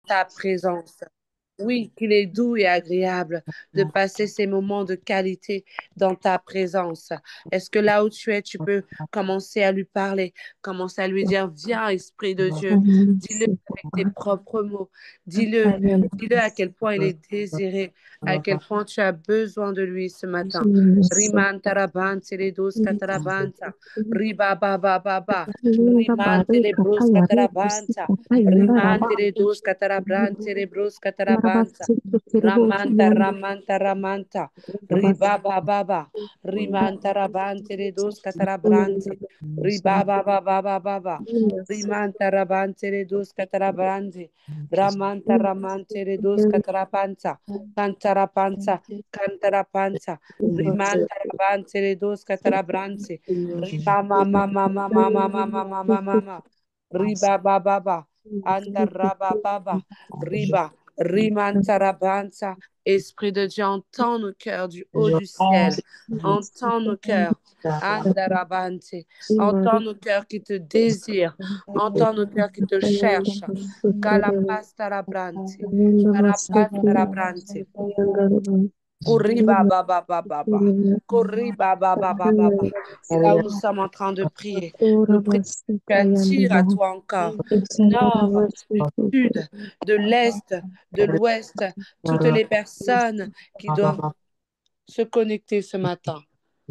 ta présence. Oui, qu'il est doux et agréable de passer ces moments de qualité dans ta présence. Est-ce que là où tu es, tu peux commencer à lui parler, commencer à lui dire, viens, Esprit de Dieu, dis-le avec tes propres mots, dis-le, dis-le à quel point il est désiré, à quel point tu as besoin de lui ce matin. Riman taraban, dos katarabanta, riba ba ba ba ba, riman telebros katarabanta. Rimante dos catarabrante rebros catarabanta. Ramanta ramanta ramanta. Ribaba baba. Rimanta rabante de dos catarabrante. Ribaba baba baba baba. Rimanta rabante de dos catarabrante. Ramanta ramante de dos catarapanza. Cantarapanza. Cantarapanza. Rimanta rabante de dos catarabrante. Ribama mama mama mama mama mama mama. Riba baba. Andarababa, Riba, Rimantarabansa. Esprit de Dieu, entends nos cœurs du haut du ciel. Entends nos cœurs. Andarabante. Entends nos cœurs qui te désirent. Entends nos cœurs qui te cherchent. Calapastarabrante. Calapastarabrante. Koriba baba baba baba. Koriba baba baba baba. C'est là où nous sommes en train de prier. Nous prions que tu attires à toi encore. Nord, du sud, de l'est, de l'ouest, toutes les personnes qui doivent se connecter ce matin.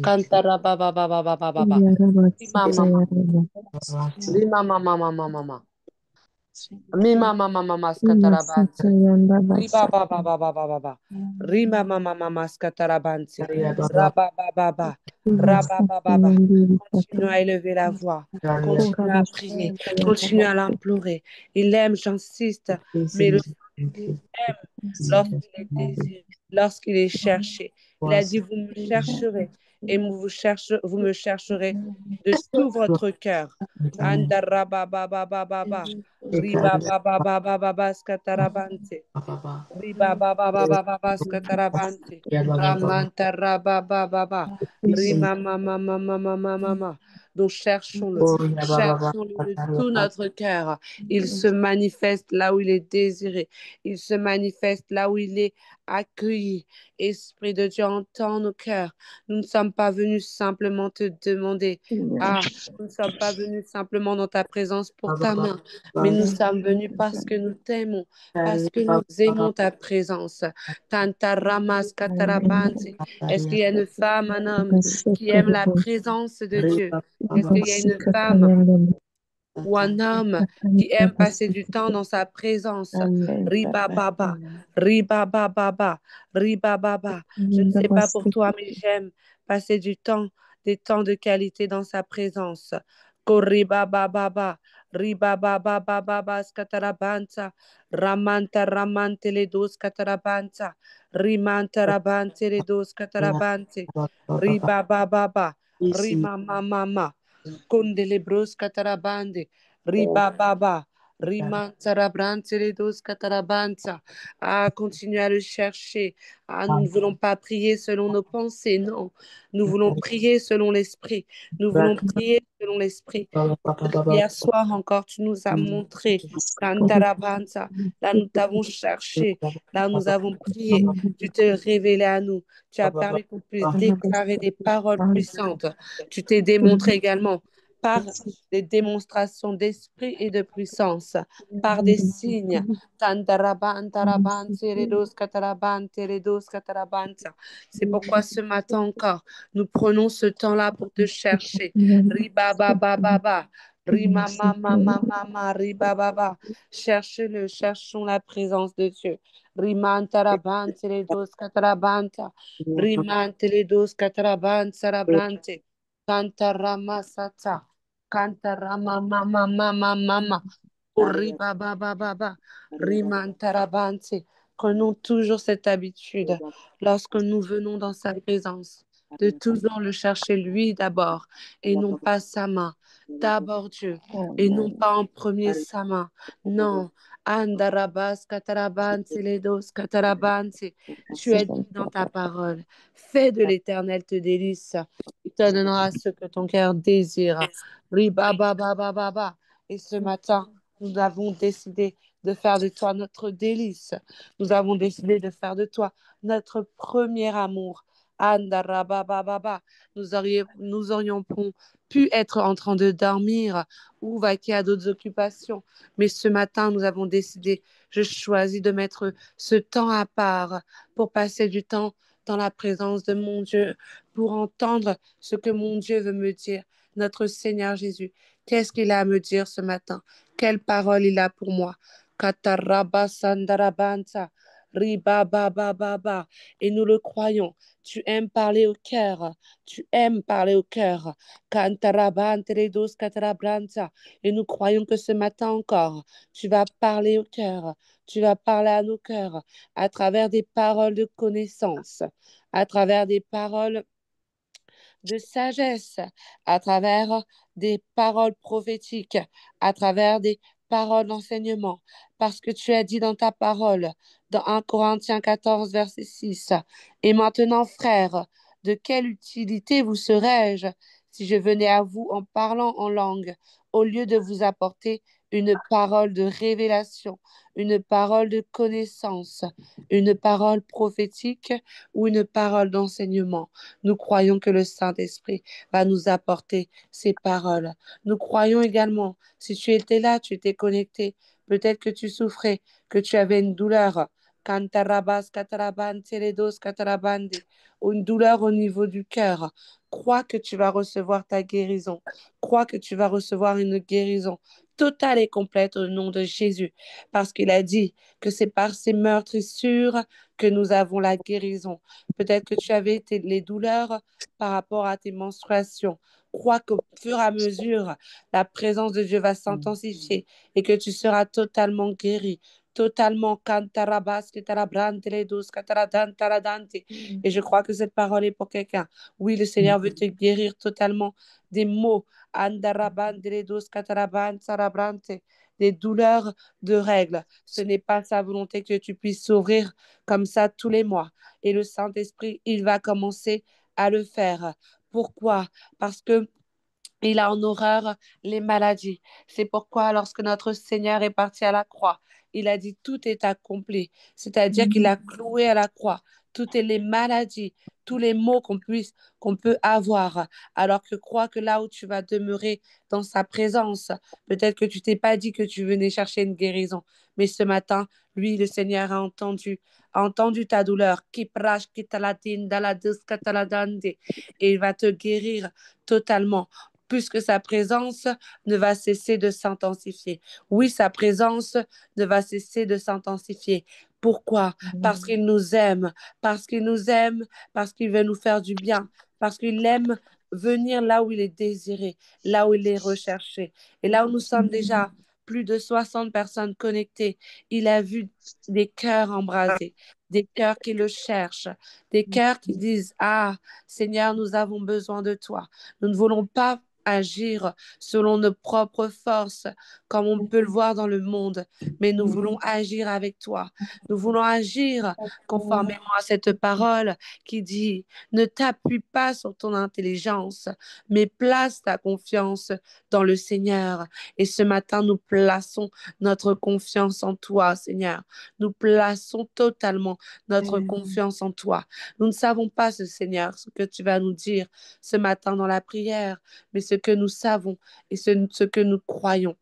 Kantara baba baba baba baba. Rima mama. Rima mama mama mama. Mima mama mama skatarabanse. Riba ba ba ba ba ba ba ba. Rima mama mama skatarabanse. Raba ba ba ba. Raba ba ba ba. Continue à élever la voix. Continue à prier. Continue à l'implorer. Il aime, j'insiste. Mais le aime lorsqu'il est désiré, lorsqu'il est cherché. Il a dit, vous me chercherez et vous me chercherez de tout votre cœur. Andarabababababa, ribabababababa, skatarabante. Riba baba baba baba skatarabante. Ramanta raba baba baba. Rima mama mama mama mama. Donc cherchons-le. Cherchons-le de tout notre cœur. Il se manifeste là où il est désiré. Il se manifeste là où il est accueilli. Esprit de Dieu, entends nos cœurs. Nous ne sommes pas venus simplement te demander. Ah, nous ne sommes pas venus simplement dans ta présence pour ta main, mais nous sommes venus parce que nous t'aimons, parce que nous aimons ta présence. Tanta ramas katarabanti. Est-ce qu'il y a une femme, un homme qui aime la présence de Dieu? Est-ce qu'il y a une femme ou un homme qui aime passer du temps dans sa présence? Riba baba, riba baba, riba baba. Je ne sais pas pour toi, mais j'aime passer du temps, des temps de qualité dans sa présence. Koriba baba, riba baba baba, skatarabanta, ramanta ramante les dos skatarabanta, rimanta rabante les dos skatarabante, riba baba, rima mama. Condelebros catarabande, riba baba, riman tarabrante dos catarabanza. Ah, continue à le chercher. Ah, nous ne voulons pas prier selon nos pensées, non. Nous voulons prier selon l'esprit. Nous voulons prier selon l'esprit. Hier soir encore, tu nous as montré Cantarabanza. Là, nous t'avons cherché. Là, nous avons prié. Tu t'es révélé à nous. Tu as permis qu'on puisse déclarer des paroles puissantes. Tu t'es démontré également par des démonstrations d'esprit et de puissance, par des signes. Tantaraban, taraban, teredos, cataraban, teredos, catarabanza. C'est pourquoi ce matin encore, nous prenons ce temps-là pour te chercher. Riba, ba, ba, ba, ba. Rima, ma, ma, ma, ma, ma, riba, ba, ba. Cherchez-le, cherchons la présence de Dieu. Riman, taraban, teredos, catarabanta. Riman, teredos, cataraban, sarabrante. Cantaramasata. Cantarama mama mama mama. Riba baba baba. Rimantarabante. Prenons toujours cette habitude lorsque nous venons dans sa présence de toujours le chercher lui d'abord et non pas sa main. D'abord Dieu et non pas en premier sa main. Non. Andarabas katarabante ledos katarabante. Tu as dit dans ta parole, fais de l'Éternel te délice. Il te donnera ce que ton cœur désire. Riba ba ba ba ba ba. Et ce matin, nous avons décidé de faire de toi notre délice. Nous avons décidé de faire de toi notre premier amour. Andarabababa. Nous aurions pu être en train de dormir ou vaquer à d'autres occupations. Mais ce matin, nous avons décidé, je choisis de mettre ce temps à part pour passer du temps dans la présence de mon Dieu, pour entendre ce que mon Dieu veut me dire. Notre Seigneur Jésus, qu'est-ce qu'il a à me dire ce matin? Quelle parole il a pour moi? Katarabasandarabansa, ribababababa. Et nous le croyons. Tu aimes parler au cœur. Tu aimes parler au cœur. Kantarabanteredos katarabransa. Et nous croyons que ce matin encore, tu vas parler au cœur. Tu vas parler à nos cœurs à travers des paroles de connaissance, à travers des paroles de sagesse, à travers des paroles prophétiques, à travers des paroles d'enseignement. Parce que tu as dit dans ta parole, dans 1 Corinthiens 14, verset 6, et maintenant, frères, de quelle utilité vous serais-je si je venais à vous en parlant en langue, au lieu de vous apporter une parole de révélation, une parole de connaissance, une parole prophétique ou une parole d'enseignement? Nous croyons que le Saint-Esprit va nous apporter ces paroles. Nous croyons également, si tu étais là, tu étais connecté, peut-être que tu souffrais, que tu avais une douleur. Cantarabas, cataraban, teledos, catarabande, ou une douleur au niveau du cœur. Crois que tu vas recevoir ta guérison. Crois que tu vas recevoir une guérison totale et complète au nom de Jésus. Parce qu'il a dit que c'est par ses meurtrissures que nous avons la guérison. Peut-être que tu avais les douleurs par rapport à tes menstruations. Crois qu'au fur et à mesure, la présence de Dieu va s'intensifier et que tu seras totalement guéri. Totalement. Cantarabas, ketarabranteledos, cataradantaradante. Et je crois que cette parole est pour quelqu'un. Oui, le Seigneur veut te guérir totalement des maux. Andarabanderedos, catarabantsarabrante, des douleurs de règles. Ce n'est pas sa volonté que tu puisses s'ouvrir comme ça tous les mois. Et le Saint-Esprit, il va commencer à le faire. Pourquoi? Parce que il a en horreur les maladies. C'est pourquoi, lorsque notre Seigneur est parti à la croix, il a dit tout est accompli. C'est-à-dire qu'il a cloué à la croix toutes les maladies, tous les maux qu'on peut avoir. Alors que crois que là où tu vas demeurer dans sa présence, peut-être que tu t'es pas dit que tu venais chercher une guérison. Mais ce matin, lui, le Seigneur a entendu ta douleur. Kiprash kitaladin daladus kataladande. Et il va te guérir totalement puisque sa présence ne va cesser de s'intensifier. Oui, sa présence ne va cesser de s'intensifier. Pourquoi? Parce qu'il nous aime, parce qu'il nous aime, parce qu'il veut nous faire du bien, parce qu'il aime venir là où il est désiré, là où il est recherché. Et là où nous sommes déjà plus de 60 personnes connectées, il a vu des cœurs embrasés, des cœurs qui le cherchent, des cœurs qui disent, ah, Seigneur, nous avons besoin de toi. Nous ne voulons pas agir selon nos propres forces, comme on peut le voir dans le monde, mais nous voulons agir avec toi. Nous voulons agir conformément à cette parole qui dit, ne t'appuie pas sur ton intelligence, mais place ta confiance dans le Seigneur. Et ce matin, nous plaçons notre confiance en toi, Seigneur. Nous plaçons totalement notre confiance en toi. Nous ne savons pas, Seigneur, ce que tu vas nous dire ce matin dans la prière, mais ce que nous savons et ce que nous croyons.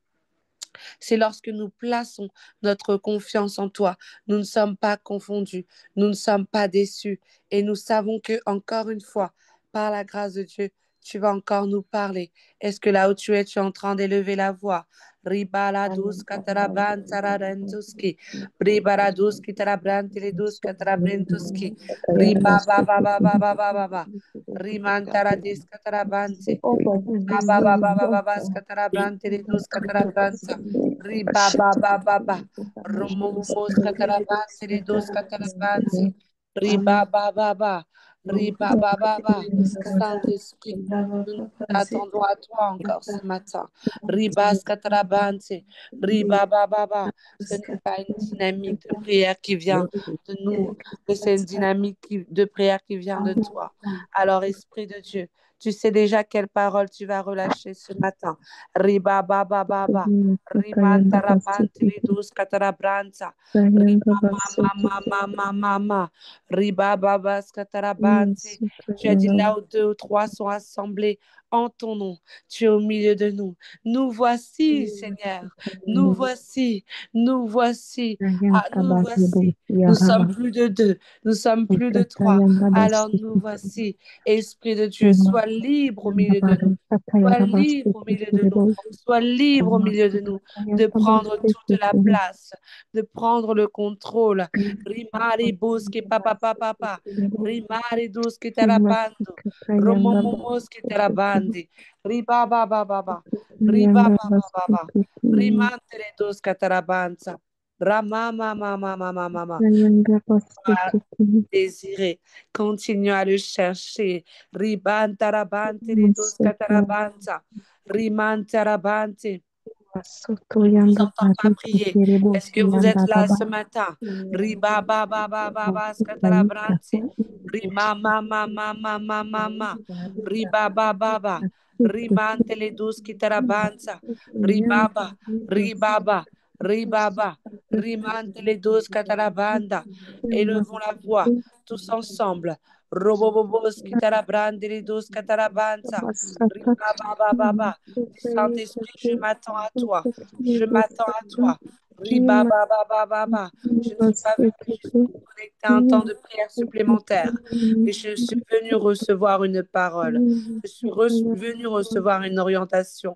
C'est lorsque nous plaçons notre confiance en toi, nous ne sommes pas confondus, nous ne sommes pas déçus et nous savons que, encore une fois, par la grâce de Dieu, tu vas encore nous parler. Est-ce que là où tu es en train d'élever la voix? Ribaladus kataraban tararentuski, ribaladus kitarabrant teledus katarabrentuski, ribababababababa, rimantaradis katarabante, ribabababababa skatarabrante teledus katarabranta. Riba ba ba ba ba. Romomos catarabansi, ridos catarabansi. Riba ba ba ba. Riba ba ba ba. Saint-Esprit, nous nous attendons à toi encore ce matin. Ribas catarabansi. Riba ba ba ba. Ce n'est pas une dynamique de prière qui vient de nous, mais c'est une dynamique de prière qui vient de toi. Alors, Esprit de Dieu, Tu sais déjà quelle parole tu vas relâcher ce matin. Riba baba baba. Rimanta rabanti lidus katarabranza. Riba mama mama mama. Riba babas katarabanti. Tu as dit là où deux ou trois sont assemblés en ton nom. Tu es au milieu de nous. Nous voici, Seigneur. Nous voici. Nous voici. Ah, nous voici. Nous sommes plus de deux. Nous sommes plus de trois. Alors nous voici. Esprit de Dieu, sois libre au milieu de nous. Sois libre au milieu de nous. Sois libre au milieu de nous de prendre toute la place, de prendre le contrôle. Rimari buski papa papa papa. Rimari duski tarabando. Romomomos ki tarabandi. Riba baba baba. Riba baba baba. Rimantele duska tarabanza. Rama mama mama mama mama. Désirer. Continue à le chercher. Riban tarabante ridos catarabanza. Riman tarabante. Je vous entends pas prier. Est-ce que vous êtes là ce matin? Riba ba ba ba ba ba scatarabranti. Rima ma ma ma ma ma ma ma. Riba ba ba ba. Rimante le dus kitarabanza. Ribaba. Ribaba. Ribaba. Rimante le dus catarabanda. Élevons la voix tous ensemble. Robobobos kitarabrandi le dus catarabanza. Riba ba ba ba ba. Saint-Esprit, je m'attends à toi. Je m'attends à toi. Riba, ba, ba, ba, ba, ba. Je ne suis pas venue juste pour connecter un temps de prière supplémentaire, mais je suis venue recevoir une parole. Je suis venue recevoir une orientation.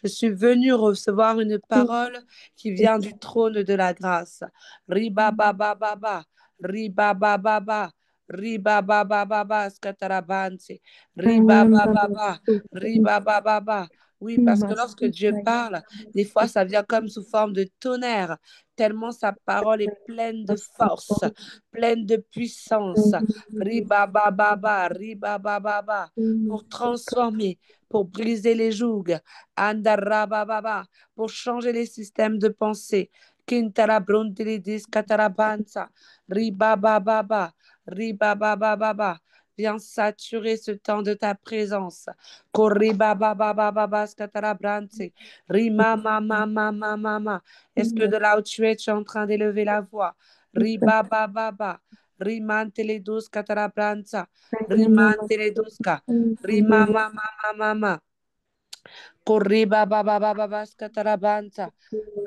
Je suis venue recevoir une parole qui vient du trône de la grâce. Riba, ba, ba, ba, ba. Riba, ba, ba, ba. Riba, ba, ba, ba, ba, scatarabanti. Riba, ba, ba, ba. Riba, ba, ba, ba. Oui, parce que lorsque Dieu parle, des fois, ça vient comme sous forme de tonnerre, tellement sa parole est pleine de force, pleine de puissance. Ribababa, ribababa, pour transformer, pour briser les jougs. Andarababa, pour changer les systèmes de pensée. Kintarabrontilidis katarabansa. Ribababa, ribababa. Viens saturer ce temps de ta présence. Koriba baba baba baskatarabrante. Rima mama mama mama. Est-ce que de là où tu es en train d'élever la voix? Riba baba baba. Rimante les douze catarabranta. Rimante les douze ka. Rima mama mama mama. Koriba baba baba baskatarabanta.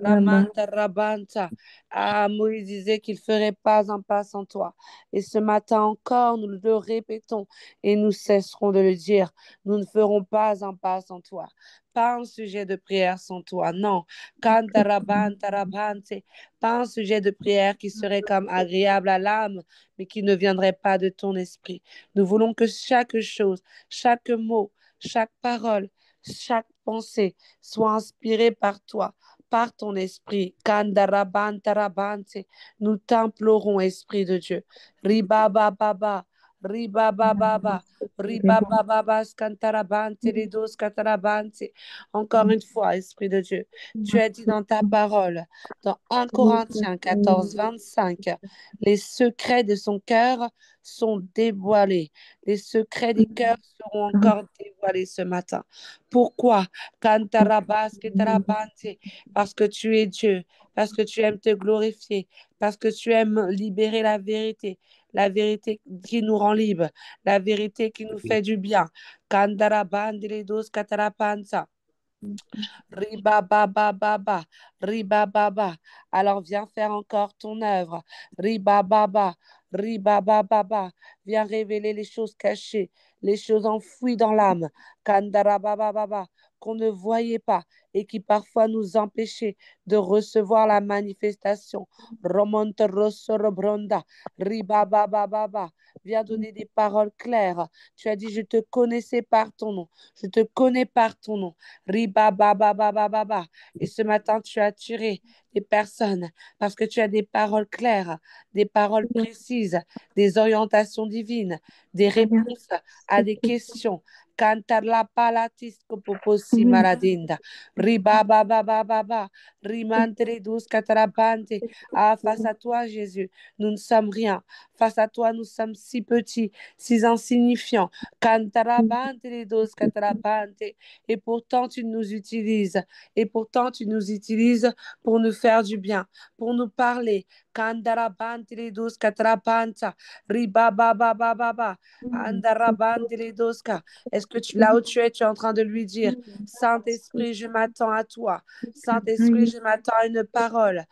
Ramanta Rabanta. Ah, Moïse disait qu'il ferait pas un pas sans toi. Et ce matin encore, nous le répétons et nous cesserons de le dire. Nous ne ferons pas un pas sans toi. Pas un sujet de prière sans toi. Non. Kanta Rabanta Rabante. Pas un sujet de prière qui serait comme agréable à l'âme, mais qui ne viendrait pas de ton esprit. Nous voulons que chaque chose, chaque mot, chaque parole, chaque pensée soit inspirée par toi, par ton esprit. Kandarabantarabante. Nous t'implorons, Esprit de Dieu. Ribababa, ribababa, ribababa, skantarabante, ridos katarabante. Encore une fois, Esprit de Dieu, tu as dit dans ta parole, dans 1 Corinthiens 14, 25, les secrets de son cœur sont dévoilés. Les secrets des cœurs seront encore dévoilés ce matin. Pourquoi? Kantarabas, ketarabante. Parce que tu es Dieu, parce que tu aimes te glorifier, parce que tu aimes libérer la vérité qui nous rend libres, la vérité qui nous fait du bien. Kandarabandiredos katarapansa. Riba baba baba, riba baba. Alors viens faire encore ton œuvre. Riba baba, riba baba baba. Viens révéler les choses cachées, les choses enfouies dans l'âme. Kandara baba baba, qu'on ne voyait pas et qui parfois nous empêchaient de recevoir la manifestation. Romonte rosso robronda, riba baba baba. Viens donner des paroles claires. Tu as dit, je te connaissais par ton nom. Je te connais par ton nom. Riba baba baba baba. Et ce matin, tu as attiré des personnes parce que tu as des paroles claires, des paroles précises, des orientations divines, des réponses à des questions. Cantar la palatis copoposi maradinda. Riba baba baba baba. Ah, face à toi, Jésus, nous ne sommes rien. Face à toi, nous sommes si petits, si insignifiants. Et pourtant, tu nous utilises. Et pourtant, tu nous utilises pour nous faire du bien, pour nous parler. Est-ce que là où tu es en train de lui dire, Saint-Esprit, je m'attends à toi. Saint-Esprit, je m'attends à une parole.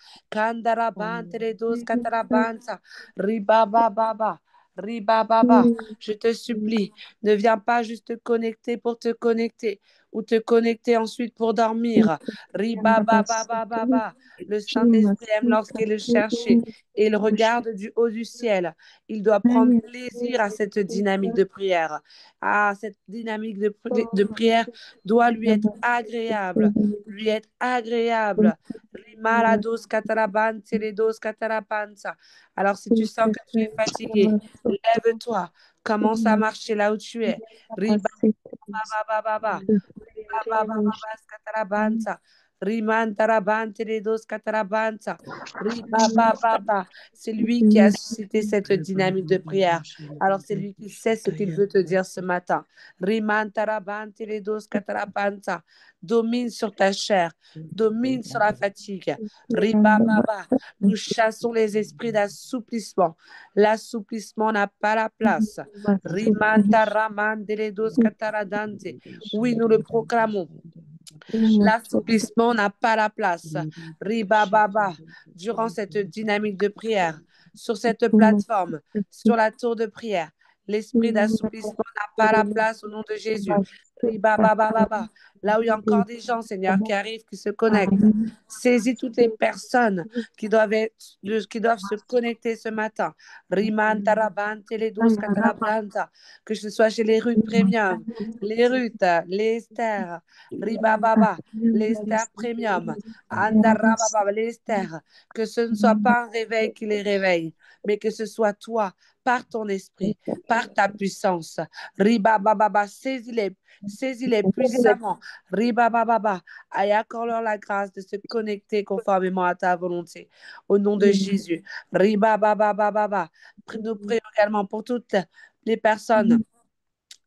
Ribababa. Ribababa. Je te supplie, ne viens pas juste te connecter pour te connecter ou te connecter ensuite pour dormir. Ribababa. Le Saint-Esprit aime lorsqu'il est cherché et il regarde du haut du ciel. Il doit prendre plaisir à cette dynamique de prière. Ah, cette dynamique de prière doit lui être agréable. Lui être agréable. Rimarados catarabantes, ledos catarapanza. Alors, si tu sens que tu es fatigué, lève-toi. Commence à marcher là où tu es. Ribababa. Ribabababas catarabanza. Rimantarabante, ledos catarabanza. Ribababa. C'est lui qui a suscité cette dynamique de prière. Alors, c'est lui qui sait ce qu'il veut te dire ce matin. Rimantarabante, ledos catarabanza. Domine sur ta chair. Domine sur la fatigue. Ribababa. Nous chassons les esprits d'assouplissement. L'assouplissement n'a pas la place. Rimantaramanderedos cataradante. Oui, nous le proclamons. L'assouplissement n'a pas la place. Ribababa. Durant cette dynamique de prière, sur cette plateforme, sur la tour de prière, l'esprit d'assouplissement n'a pas la place au nom de Jésus. Ribababa. Là où il y a encore des gens, Seigneur, qui arrivent, qui se connectent. Saisis toutes les personnes qui doivent se connecter ce matin. Riman Tarabante, les 12 Catarabranta. Que ce soit chez les Ruth Premium, les Ruth, les Esther, Ribababa, les Esther Premium, Andarababa, les Esther. Que ce ne soit pas un réveil qui les réveille, mais que ce soit toi, par ton esprit, par ta puissance. Ribababa, saisis-les puissamment. Ribababa, et accorde-leur la grâce de se connecter conformément à ta volonté. Au nom de Jésus. Ribababa. Nous prions également pour toutes les personnes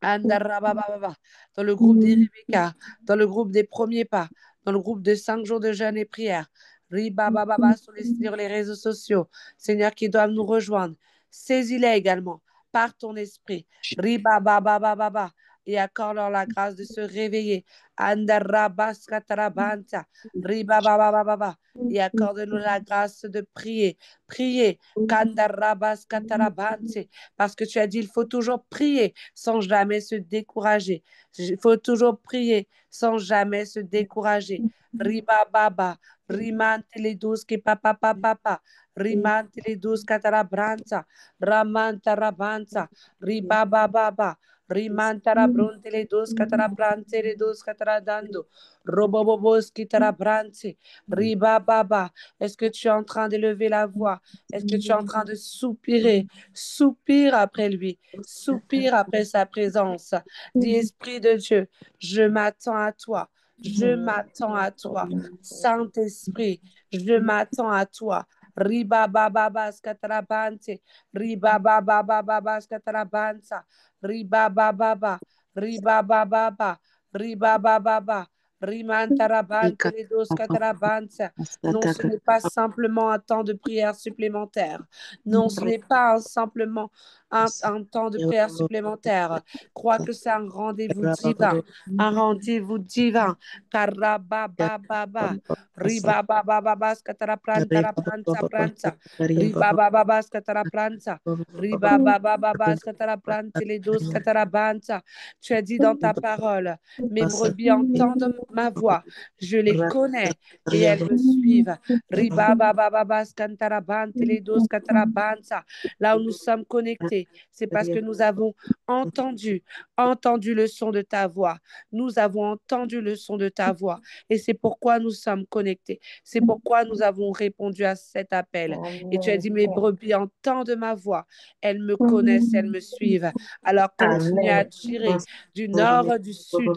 Andarabababa, dans le groupe des Rebecca, dans le groupe des premiers pas, dans le groupe de 5 jours de jeûne et prière. Ribababa sur les réseaux sociaux. Seigneur, qui doivent nous rejoindre. Saisis-les également par ton esprit. Ribababa. Et accorde-leur la grâce de se réveiller. Andarabaskatarabanta. Ribababa. Et accorde-nous la grâce de prier. Prier. Kandarabaskatarabante. Parce que tu as dit, il faut toujours prier sans jamais se décourager. Il faut toujours prier sans jamais se décourager. Riba baba, rimante les douze qui papa papa, rimante les douze catarabranta, ramanta rabanta, riba baba. Rimanta rabronte le dos catarabrante le dos cataradando, robobobos qui tarabrante, riba baba. Est-ce que tu es en train d'élever la voix? Est-ce que tu es en train de soupirer? Soupire après lui. Soupire après sa présence. Dis, Esprit de Dieu, je m'attends à toi. Je m'attends à toi. Saint-Esprit, je m'attends à toi. Riba baba skatarabante. Riba baba baba skatarabanta. Riba baba. Riba baba. Riba baba. Rimantarabante les dos skatarabanta. Non, ce n'est pas simplement un temps de prière supplémentaire. Non, ce n'est pas simplement un temps de prière supplémentaire. Crois que c'est un rendez-vous divin. Un rendez-vous divin. Karabababa. Ribabababa skataraplanta raplanta planta. Ribabababa skataraplanta. Ribabababa skataraplanta les dos skatarabanta. Tu as dit dans ta parole, mes brebis entendent ma voix. Je les connais et elles me suivent. Ribabababa skatarabanta les dos skatarabanta. Là où nous sommes connectés, c'est parce que nous avons entendu le son de ta voix. Nous avons entendu le son de ta voix. Et c'est pourquoi nous sommes connectés. connectés. C'est pourquoi nous avons répondu à cet appel. Et tu as dit, mes brebis entendent ma voix. Elles me connaissent, elles me suivent. Alors continue à attirer du nord, du sud,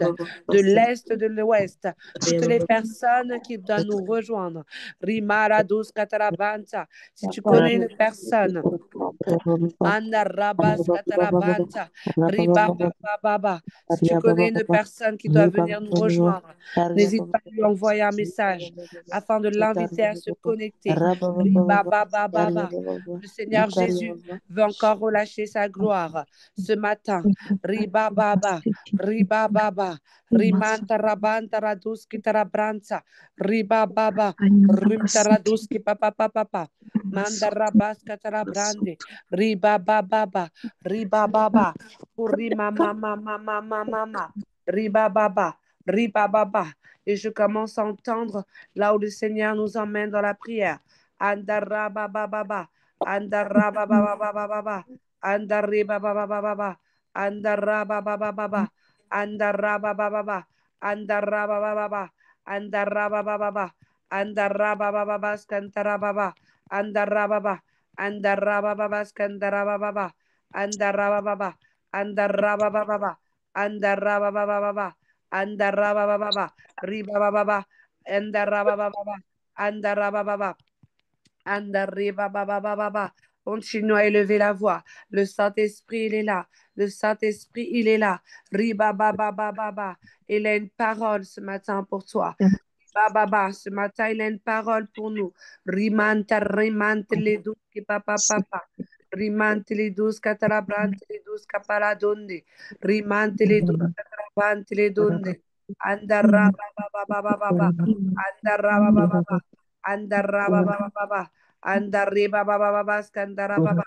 de l'est, de l'ouest, toutes les personnes qui doivent nous rejoindre. Rimara dos katarabanta. Si tu connais une personne, Anda rabas katarabanta, riba baba baba. Si tu connais une personne qui doit venir nous rejoindre, n'hésite pas à lui envoyer un message afin de l'inviter à se connecter. Riba baba baba. Le Seigneur Jésus veut encore relâcher sa gloire ce matin. Riba baba, riba baba, rimanta rabanta raduski tarabranza, riba baba, rimta raduski papa papa papa. Manda rabaska tarabrande, riba baba, riba baba, rima mama mama mama mama, riba baba, riba baba. Et je commence à entendre là où le Seigneur nous emmène dans la prière. Andara baba baba, andara baba baba baba, andari baba baba baba, andara baba baba, andara baba baba, andara baba baba, andara baba baba, andara baba baba, skantara baba. Andarababa, Andarababa, Skandarababa, Andarababa, Andarababa, Andarababa, Andarababa, Ribababa, Andarababa, Andarababa, Andaribababa. Continue à élever la voix. Le Saint-Esprit, il est là. Le Saint-Esprit, il est là. Ribababa. Il a une parole ce matin pour toi. Baba, ce matin, il a une parole pour nous. Rimante les douze qui papa papa. Rimante les douze catarabrante les douze caparadonde. Rimante les douze catarabrante les donde. Andarra baba baba baba. Andarra baba baba. Andarra baba baba. Andarri baba baba skandara baba.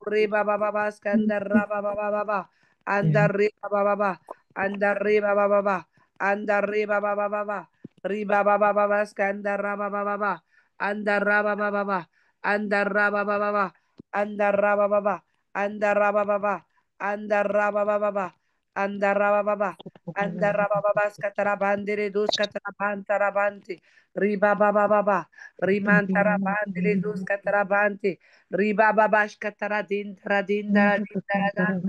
Reba baba skandara baba baba. Andarri baba baba. Andarri baba baba. Andarri baba baba. Riba baba baba skandara baba baba. Andara baba baba. Andara baba baba. Andara baba baba. Andara baba baba. Andara baba baba. Andara baba baba. Andara baba baba skatara bandere dos skatara bantara bante. Riba baba baba. Rimantara bandere dos skatara bante. Riba baba skatara dindara dindara dindara dan.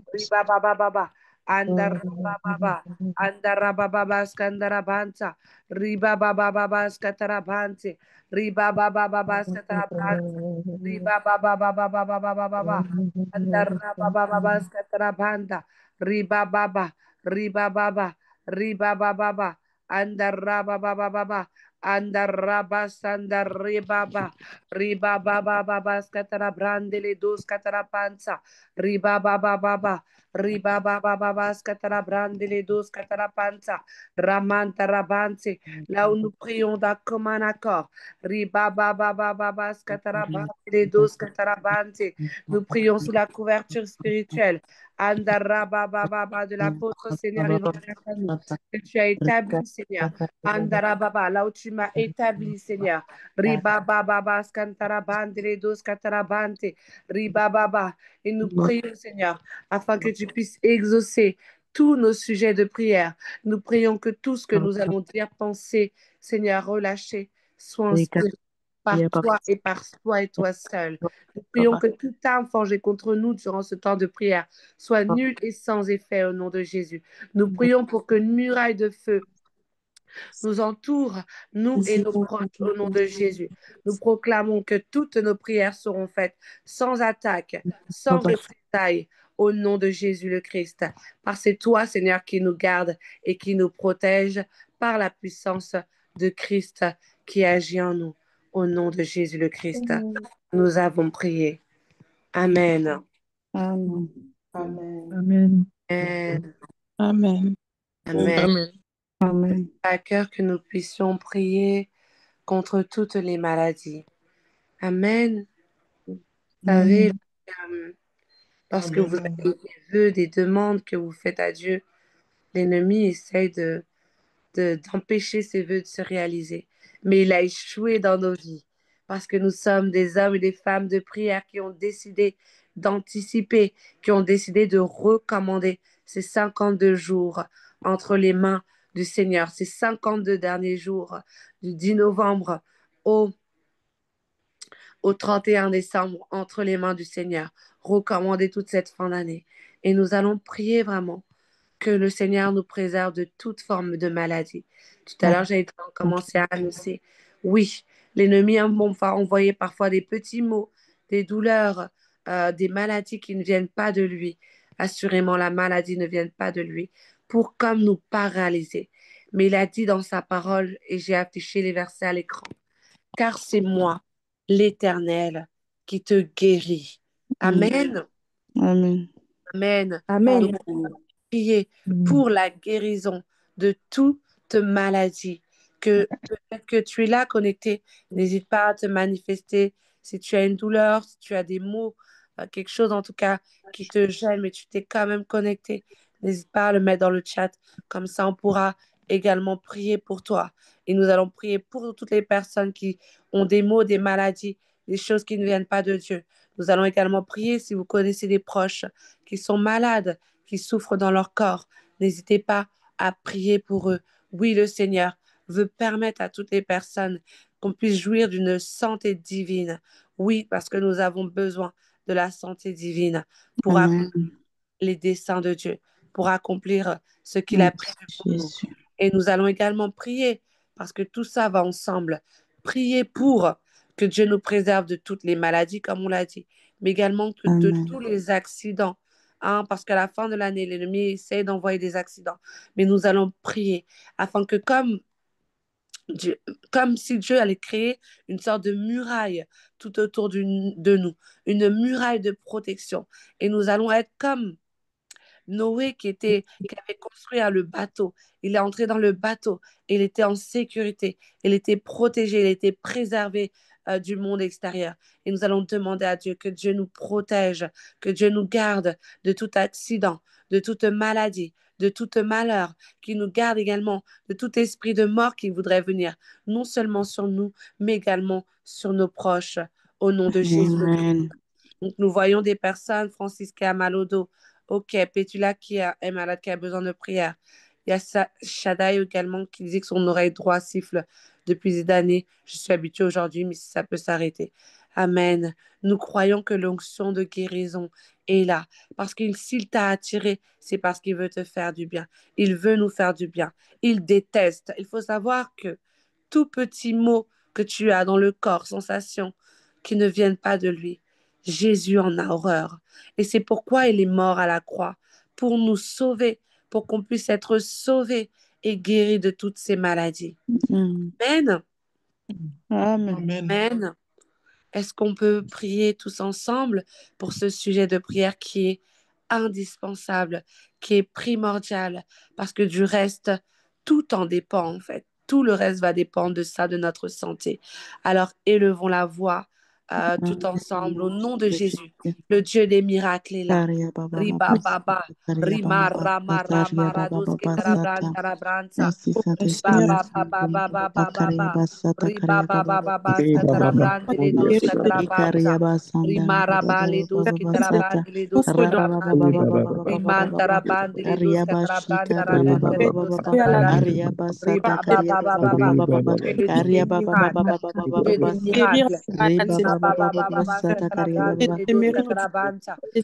Riba baba baba. Andara baba baba. Andara baba baba skandara banta. Riba baba baba skatara bante. Riba baba baba skatara bante. Riba baba baba baba baba baba. Andara baba baba skatara banda. Riba baba. Riba baba. Riba baba baba. Andara baba baba baba. Andara basanda riba baba. Riba baba baba skatara brandele dos skatara panza. Riba baba baba. Riba baba baba skatara brandele dos skatara panza. Ramanta rabanse. Là où nous prions d'un commun accord. Riba baba baba baba skatara brandele dos skatara banse. Nous prions sous la couverture spirituelle. Andara baba baba de l'apôtre Seigneur Yvan Kanou, que tu as établi, Seigneur. Andara baba, là où tu m'as établi, Seigneur. Riba baba baba skantara bandele dos skatara bante. Riba baba. Et nous prions, Seigneur, afin que tu puisses exaucer tous nos sujets de prière. Nous prions que tout ce que nous allons dire, penser, Seigneur, relâcher, soit inspiré par toi et par toi et toi seul. Nous prions que toute arme forgée contre nous durant ce temps de prière soit nulle et sans effet au nom de Jésus. Nous prions pour que une muraille de feu nous entoure, nous et nos proches, au nom de Jésus. Nous proclamons que toutes nos prières seront faites sans attaque, sans représailles, au nom de Jésus le Christ. Parce que c'est toi, Seigneur, qui nous garde et qui nous protège par la puissance de Christ qui agit en nous. Au nom de Jésus le Christ, nous avons prié. Amen. Amen. Amen. Amen. Amen. Amen. Amen. Amen. Amen. À cœur que nous puissions prier contre toutes les maladies. Amen. Vous savez, lorsque vous avez des vœux, des demandes que vous faites à Dieu, l'ennemi essaye d'empêcher ces vœux de se réaliser. Mais il a échoué dans nos vies parce que nous sommes des hommes et des femmes de prière qui ont décidé d'anticiper, qui ont décidé de recommander ces 52 jours entre les mains du Seigneur, ces 52 derniers jours, du 10 novembre au, au 31 décembre, entre les mains du Seigneur, recommander toute cette fin d'année. Et nous allons prier vraiment que le Seigneur nous préserve de toute forme de maladie. Tout à l'heure, j'ai commencé à annoncer, oui, l'ennemi va envoyer parfois des petits mots, des douleurs, des maladies qui ne viennent pas de lui. Assurément, la maladie ne vient pas de lui pour comme nous paralyser. Mais il a dit dans sa parole, et j'ai affiché les versets à l'écran, car c'est moi, l'Éternel, qui te guérit. Amen. Amen. Amen. Amen. Donc, prier pour la guérison de toute maladie. Que peut-être que tu es là connecté, n'hésite pas à te manifester. Si tu as une douleur, si tu as des maux, quelque chose en tout cas qui te gêne, mais tu t'es quand même connecté, n'hésite pas à le mettre dans le chat. Comme ça, on pourra également prier pour toi. Et nous allons prier pour toutes les personnes qui ont des maux, des maladies, des choses qui ne viennent pas de Dieu. Nous allons également prier si vous connaissez des proches qui sont malades, qui souffrent dans leur corps. N'hésitez pas à prier pour eux. Oui, le Seigneur veut permettre à toutes les personnes qu'on puisse jouir d'une santé divine. Oui, parce que nous avons besoin de la santé divine pour accomplir les desseins de Dieu, pour accomplir ce qu'il a prévu pour nous. Et nous allons également prier, parce que tout ça va ensemble. Prier pour que Dieu nous préserve de toutes les maladies, comme on l'a dit, mais également que de tous les accidents. Parce qu'à la fin de l'année, l'ennemi essaie d'envoyer des accidents. Mais nous allons prier afin que comme si Dieu allait créer une sorte de muraille tout autour de nous, une muraille de protection. Et nous allons être comme Noé qui avait construit le bateau. Il est entré dans le bateau. Il était en sécurité. Il était protégé. Il était préservé du monde extérieur. Et nous allons demander à Dieu que Dieu nous protège, que Dieu nous garde de tout accident, de toute maladie, de tout malheur, qu'il nous garde également de tout esprit de mort qui voudrait venir, non seulement sur nous, mais également sur nos proches, au nom de Jésus. Donc, nous voyons des personnes, Francis qui a mal au dos, ok, Pétula qui est malade, qui a besoin de prière. Il y a Shaddai également qui dit que son oreille droite siffle depuis des années. Je suis habituée aujourd'hui, mais ça peut s'arrêter. Amen. Nous croyons que l'onction de guérison est là. Parce que s'il t'a attiré, c'est parce qu'il veut te faire du bien. Il veut nous faire du bien. Il déteste. Il faut savoir que tout petit mot que tu as dans le corps, sensation, qui ne viennent pas de lui, Jésus en a horreur. Et c'est pourquoi il est mort à la croix, pour nous sauver, pour qu'on puisse être sauvés et guéris de toutes ces maladies. Amen. Amen. Est-ce qu'on peut prier tous ensemble pour ce sujet de prière qui est indispensable, qui est primordial, parce que du reste, tout en dépend en fait. Tout le reste va dépendre de ça, de notre santé. Alors élevons la voix tout ensemble au nom de Jésus. Le Dieu des miracles est là. Riba baba, rima rama rama rados ketarabranta rabranta. Baba baba baba baba, riba baba baba ketarabranta les dos ketarabranta. Rima rama les dos ketarabranta les dos ketarabranta. Rimanta rabranta les dos ketarabranta rabranta les dos ketarabranta. Riba baba baba, Dieu des miracles.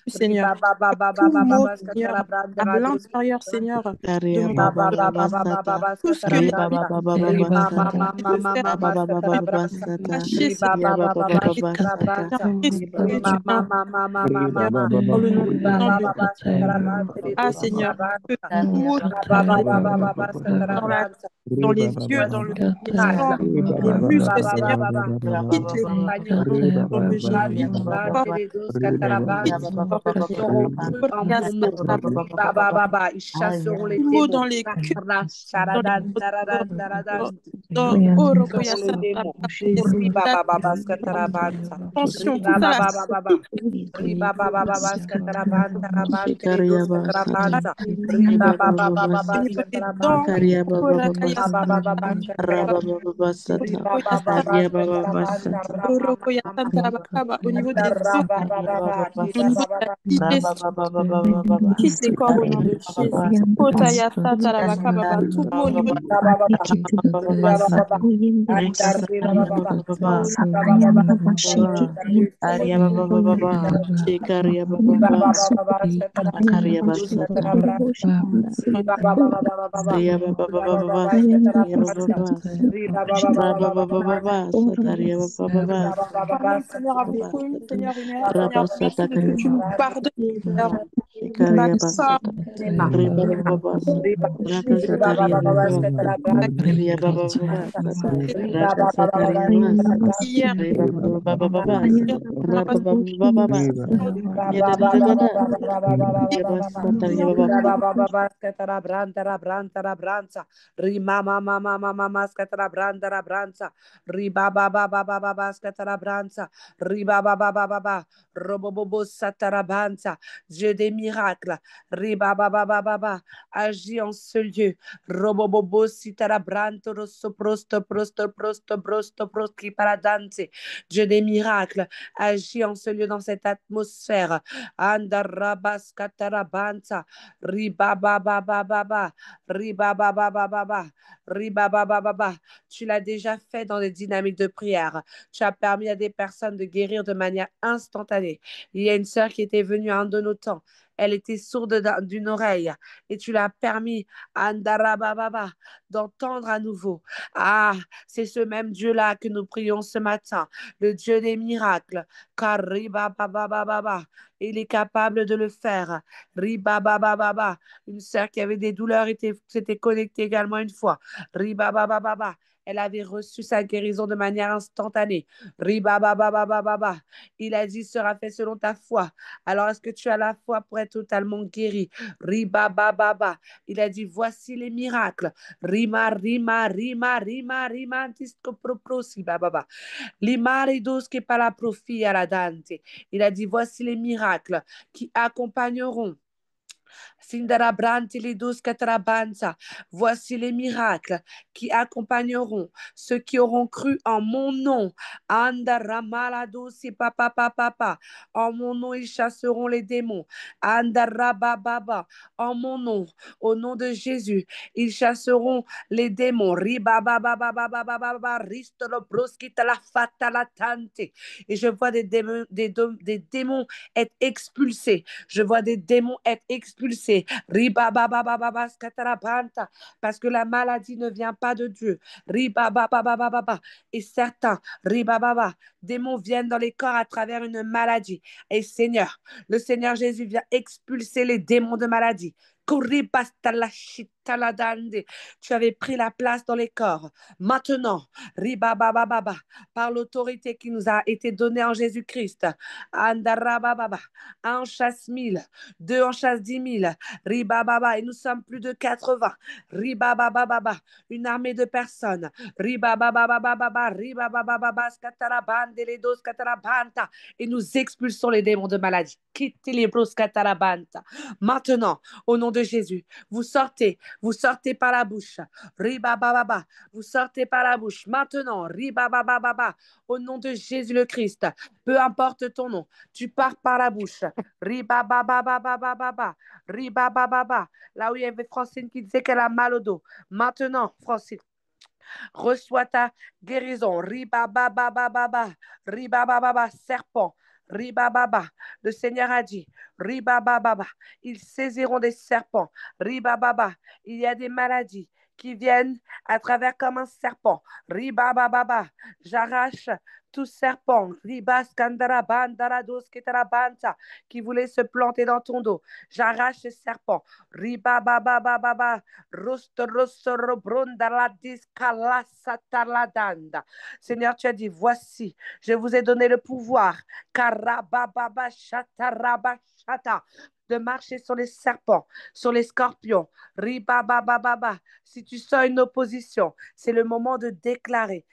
Seigneur, à l'intérieur, Seigneur, de mon tout ce que ah Seigneur, que tout mot dans les yeux, dans le sang, les muscles, Seigneur, quitte les dans le génie, Ils chasseront les démons dans les tension, tout ça au niveau des os, au niveau de la digestion. Rababababababa. Quitte les corps au nom de Jésus. Kotaya satarabakababa. Tout mot au niveau de pardonne, Seigneur, avait commis, Seigneur, une erreur, Seigneur, merci de ce que tu nous pardonnes, Seigneur. Basta, hier, Rima mama mama mama skatara branda la branza. Riba baba baba baba skatara branza. Riba baba baba baba. Robobobo satara branza. Dieu des miracles. Riba baba baba baba. Agis en ce lieu. Robobobo sitara branto rosso prosto prosto prosto prosto prosto paradanse. Dieu des miracles. Agis en ce lieu dans cette atmosphère. Andarabas skatara branza. Riba baba baba baba. Riba baba baba baba. Riba baba baba. Tu l'as déjà fait dans des dynamiques de prière. Tu as permis à des personnes de guérir de manière instantanée. Il y a une sœur qui était venue à un de nos temps. Elle était sourde d'une oreille et tu l'as permis Andarababa, d'entendre à nouveau. Ah, c'est ce même Dieu-là que nous prions ce matin, le Dieu des miracles. Car Ribabababa, il est capable de le faire. Ribabababa, une sœur qui avait des douleurs s'était connectée également une fois. Ribabababa, elle avait reçu sa guérison de manière instantanée. Ribababababa, il a dit sera fait selon ta foi. Alors est-ce que tu as la foi pour être totalement guéri? Ribabababa, il a dit voici les miracles. Rima rima rima rima rima disco proprosi bababa. Limaridos que para profi à la dante. Il a dit voici les miracles qui accompagneront Sindarabranti lidus katarabansa. Voici les miracles qui accompagneront ceux qui auront cru en mon nom. Andaramaladusi papa papa papa. En mon nom, ils chasseront les démons. Andarabababa. En mon nom, au nom de Jésus, ils chasseront les démons. Ribabababababababa. Ristolobroskita la fatalatante. Et je vois des démons être expulsés. Je vois des démons être expulsés. Parce que la maladie ne vient pas de Dieu. Et certains démons viennent dans les corps à travers une maladie. Et Seigneur, le Seigneur Jésus vient expulser les démons de maladie. Tu avais pris la place dans les corps. Maintenant, par l'autorité qui nous a été donnée en Jésus-Christ, un chasse 1000, deux en chasse 10 000, et nous sommes plus de 80, une armée de personnes, et nous expulsons les démons de maladie. Maintenant, au nom de Jésus, vous sortez par la bouche. Vous sortez par la bouche. Maintenant, au nom de Jésus le Christ, peu importe ton nom, tu pars par la bouche. Là où il y avait Francine qui disait qu'elle a mal au dos. Maintenant, Francine, reçois ta guérison. Serpent. Le Seigneur a dit, ils saisiront des serpents. Il y a des maladies qui viennent à travers comme un serpent. J'arrache tout serpent, qui voulait se planter dans ton dos. J'arrache ce serpent. Seigneur, tu as dit, voici, je vous ai donné le pouvoir de marcher sur les serpents, sur les scorpions. Si tu sens une opposition, c'est le moment de déclarer.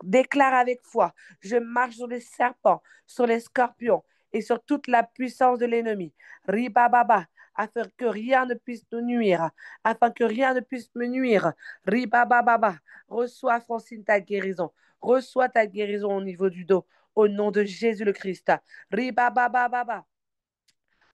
Déclare avec foi. Je marche sur les serpents, sur les scorpions et sur toute la puissance de l'ennemi. afin que rien ne puisse nous nuire, afin que rien ne puisse me nuire. Riba baba, reçois Francine ta guérison, reçois ta guérison au niveau du dos, au nom de Jésus le Christ. Riba baba.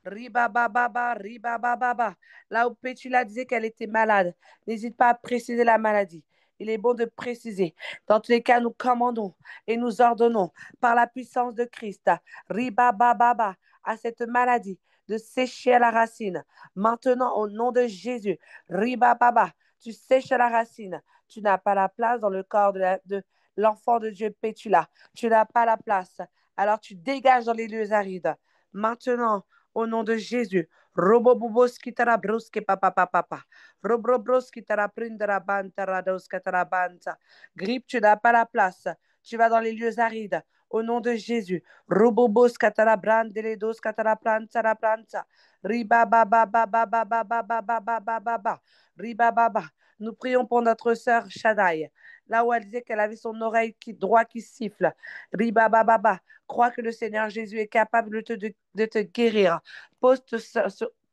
Riba baba, riba baba. Là où Pétula disait qu'elle était malade, n'hésite pas à préciser la maladie. Il est bon de préciser. Dans tous les cas, nous commandons et nous ordonnons par la puissance de Christ, riba baba, à cette maladie de sécher à la racine. Maintenant, au nom de Jésus, riba baba, tu sèches à la racine. Tu n'as pas la place dans le corps de l'enfant de Dieu Pétula. Tu n'as pas la place. Alors tu dégages dans les lieux arides. Maintenant, au nom de Jésus. Robobobos qui tara broske papa papa. Robrobros qui tara prindra bantara dos katarabanta. Grippe, tu n'as pas la place. Tu vas dans les lieux arides. Au nom de Jésus. Robobos katara brandele dos katara planta planta. Riba baba baba baba baba baba baba. Riba baba. Nous prions pour notre sœur Shaddai. Là où elle disait qu'elle avait son oreille droite qui siffle. Riba baba. Crois que le Seigneur Jésus est capable de te guérir. Pose,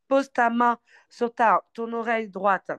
pose ta main sur ton oreille droite.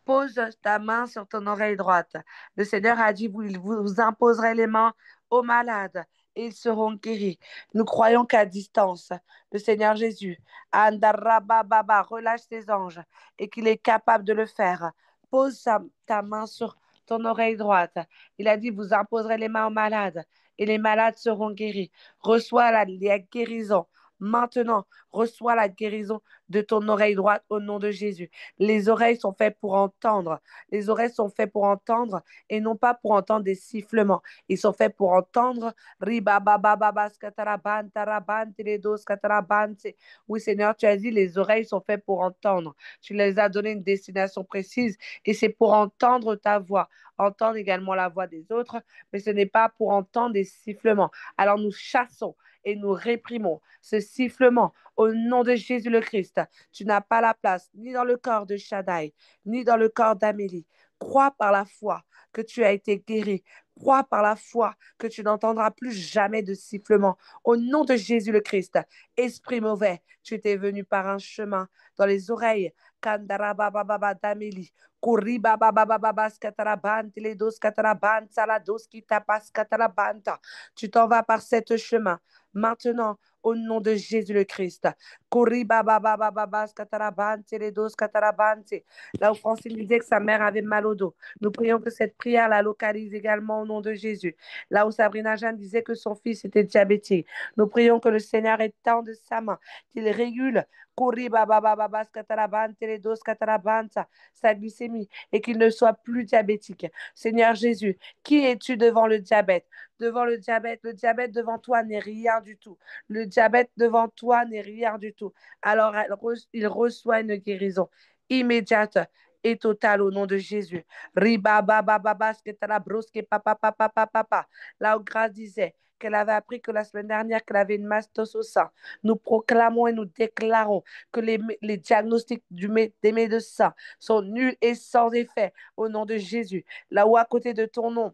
Pose ta main sur ton oreille droite. Le Seigneur a dit, vous imposerez les mains aux malades et ils seront guéris. Nous croyons qu'à distance, le Seigneur Jésus, relâche ses anges et qu'il est capable de le faire. Pose ta main sur ton oreille droite. Il a dit, vous imposerez les mains aux malades et les malades seront guéris. Reçois la guérison. Maintenant, reçois la guérison de ton oreille droite au nom de Jésus. Les oreilles sont faites pour entendre. Les oreilles sont faites pour entendre et non pas pour entendre des sifflements. Ils sont faits pour entendre. Oui, Seigneur, tu as dit les oreilles sont faites pour entendre. Tu les as donné une destination précise et c'est pour entendre ta voix, entendre également la voix des autres, mais ce n'est pas pour entendre des sifflements. Alors nous chassons et nous réprimons ce sifflement au nom de Jésus le Christ. Tu n'as pas la place ni dans le corps de Shaddai, ni dans le corps d'Amélie. Crois par la foi que tu as été guéri. Crois par la foi que tu n'entendras plus jamais de sifflement. Au nom de Jésus le Christ, esprit mauvais, tu étais venu par un chemin dans les oreilles. Kandarabababa d'Amélie. Tu t'en vas par cette chemin. Maintenant, au nom de Jésus le Christ. Là où Francine disait que sa mère avait mal au dos. Nous prions que cette prière la localise également au nom de Jésus. Là où Sabrina Jeanne disait que son fils était diabétique. Nous prions que le Seigneur étend de sa main, qu'il régule sa glycémie et qu'il ne soit plus diabétique. Seigneur Jésus, qui es-tu devant le diabète? Devant le diabète devant toi n'est rien du tout. Le diabète devant toi n'est rien du tout. Alors, il reçoit une guérison immédiate et totale au nom de Jésus. Là où Grâce disait qu'elle avait appris que la semaine dernière qu'elle avait une mastose au sein. Nous proclamons et nous déclarons que les diagnostics des médecins sont nuls et sans effet au nom de Jésus. Là où à côté de ton nom,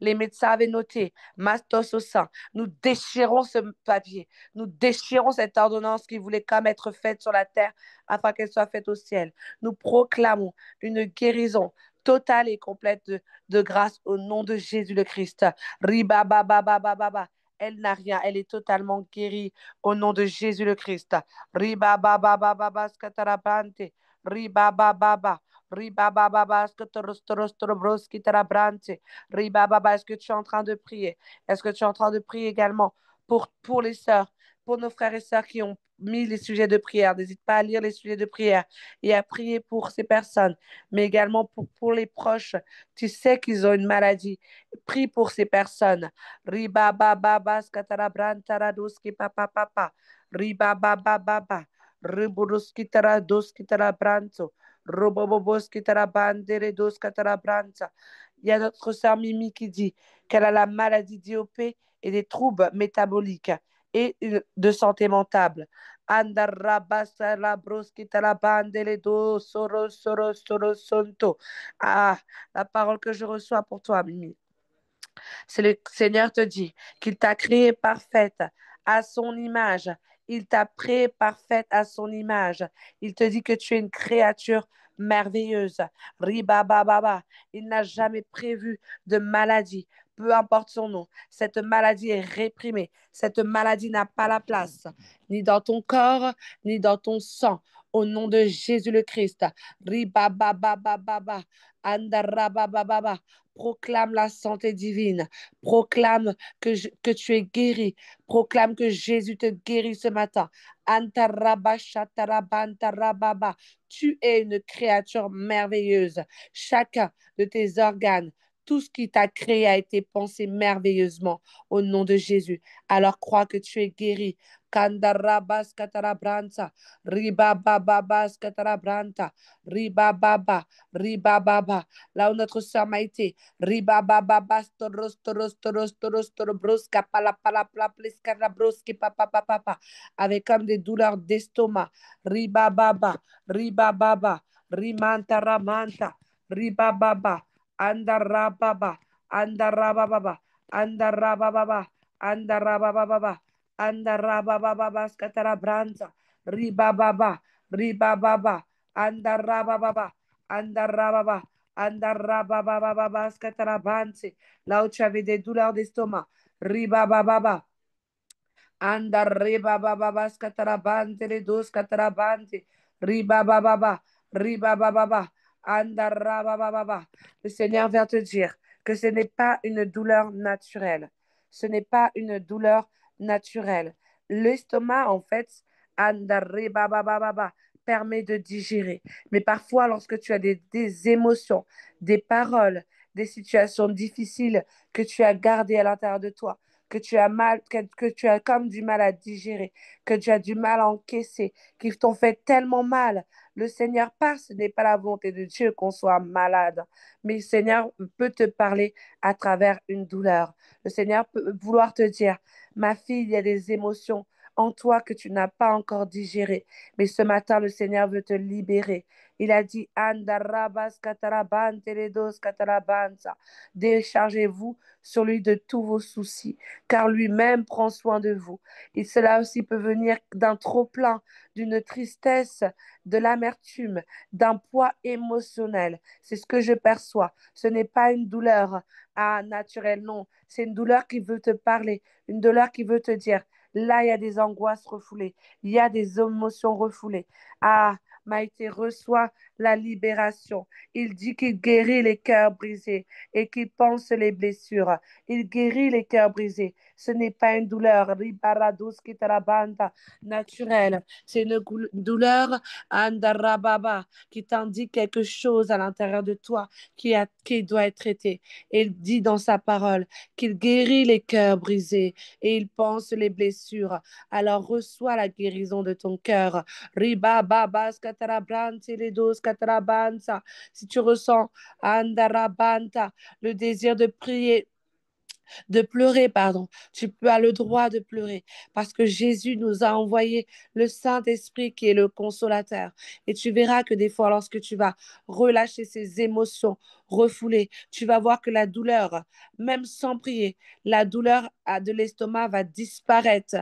les médecins avaient noté mastos au sein. Nous déchirons ce papier. Nous déchirons cette ordonnance qui voulait comme être faite sur la terre afin qu'elle soit faite au ciel. Nous proclamons une guérison totale et complète de grâce au nom de Jésus le Christ. Riba baba baba baba. Elle n'a rien, elle est totalement guérie au nom de Jésus le Christ. Riba baba baba baba skatarabante. Riba baba. Riba baba skotorostrobroski tarabrante. Riba baba, est-ce que tu es en train de prier? Est-ce que tu es en train de prier également pour les sœurs, pour nos frères et sœurs qui ont mis les sujets de prière? N'hésite pas à lire les sujets de prière et à prier pour ces personnes, mais également pour les proches. Tu sais qu'ils ont une maladie. Prie pour ces personnes. Riba baba skatarabrantaratoski papa papa. Riba baba baba. Riburuski taradoski tarabranto. Roboboboski tarabandere dos katarabranza. Il y a notre sœur Mimi qui dit qu'elle a la maladie d'IOP et des troubles métaboliques et de santé mentale. Ah, la parole que je reçois pour toi, Mimi. C'est le Seigneur te dit qu'il t'a créée parfaite à son image Il t'a créé parfaite à son image. Il te dit que tu es une créature merveilleuse. Ribababa. Il n'a jamais prévu de maladie. Peu importe son nom, cette maladie est réprimée. Cette maladie n'a pas la place, ni dans ton corps, ni dans ton sang. Au nom de Jésus le Christ. Ribababababa. Andarabababa. Proclame la santé divine. Proclame que tu es guéri. Proclame que Jésus te guérit ce matin. Antarabashatarabantarababa. Tu es une créature merveilleuse. Chacun de tes organes, tout ce qui t'a créé a été pensé merveilleusement au nom de Jésus. Alors crois que tu es guéri. Kandarabas katarabranta, ribabababas katarabranta, ribababa, ribababa. Là où notre sœur Maïté, ribabababas toros toros toros toros torobroska palapalaplaskarabroski papa papa papa, avec comme des douleurs d'estomac, ribababa, ribababa, rimanta ramanta, ribababa, andarababa, andarababa, andarababa, andarababa, andarababa, skatarabranta, ribababa, ribababa, andarababa, andarababa, andarababa, skatarabrante. Là où tu avais des douleurs d'estomac, ribababa, andarababa, skatarabante, les dos, skatarabante, ribababa, ribababa, andarababa. Le Seigneur vient te dire que ce n'est pas une douleur naturelle. Ce n'est pas une douleur naturelle. L'estomac, en fait, andarababa, permet de digérer. Mais parfois, lorsque tu as des émotions, des paroles, des situations difficiles que tu as gardées à l'intérieur de toi, que tu as mal, que tu as comme du mal à digérer, que tu as du mal à encaisser, qui t'ont fait tellement mal. Le Seigneur parle, ce n'est pas la volonté de Dieu qu'on soit malade, mais le Seigneur peut te parler à travers une douleur. Le Seigneur peut vouloir te dire, ma fille, il y a des émotions en toi que tu n'as pas encore digérées, mais ce matin, le Seigneur veut te libérer. Il a dit, Andarabas kataraban teledos katarabansa. Déchargez-vous sur lui de tous vos soucis, car lui-même prend soin de vous. Et cela aussi peut venir d'un trop-plein, d'une tristesse, de l'amertume, d'un poids émotionnel. C'est ce que je perçois. Ce n'est pas une douleur naturelle, non. C'est une douleur qui veut te parler, une douleur qui veut te dire, là, il y a des angoisses refoulées, il y a des émotions refoulées. Ah, Maïté reçoit la libération. Il dit qu'il guérit les cœurs brisés et qu'il pense les blessures. Il guérit les cœurs brisés. Ce n'est pas une douleur naturelle. C'est une douleur andarababa, qui t'indique quelque chose à l'intérieur de toi qui doit être traité. Et il dit dans sa parole qu'il guérit les cœurs brisés et il pense les blessures. Alors reçois la guérison de ton cœur. Si tu ressens andarabanta, le désir de pleurer, pardon. Tu as le droit de pleurer parce que Jésus nous a envoyé le Saint-Esprit qui est le consolateur. Et tu verras que des fois, lorsque tu vas relâcher ces émotions refoulées, tu vas voir que la douleur, même sans prier, la douleur de l'estomac va disparaître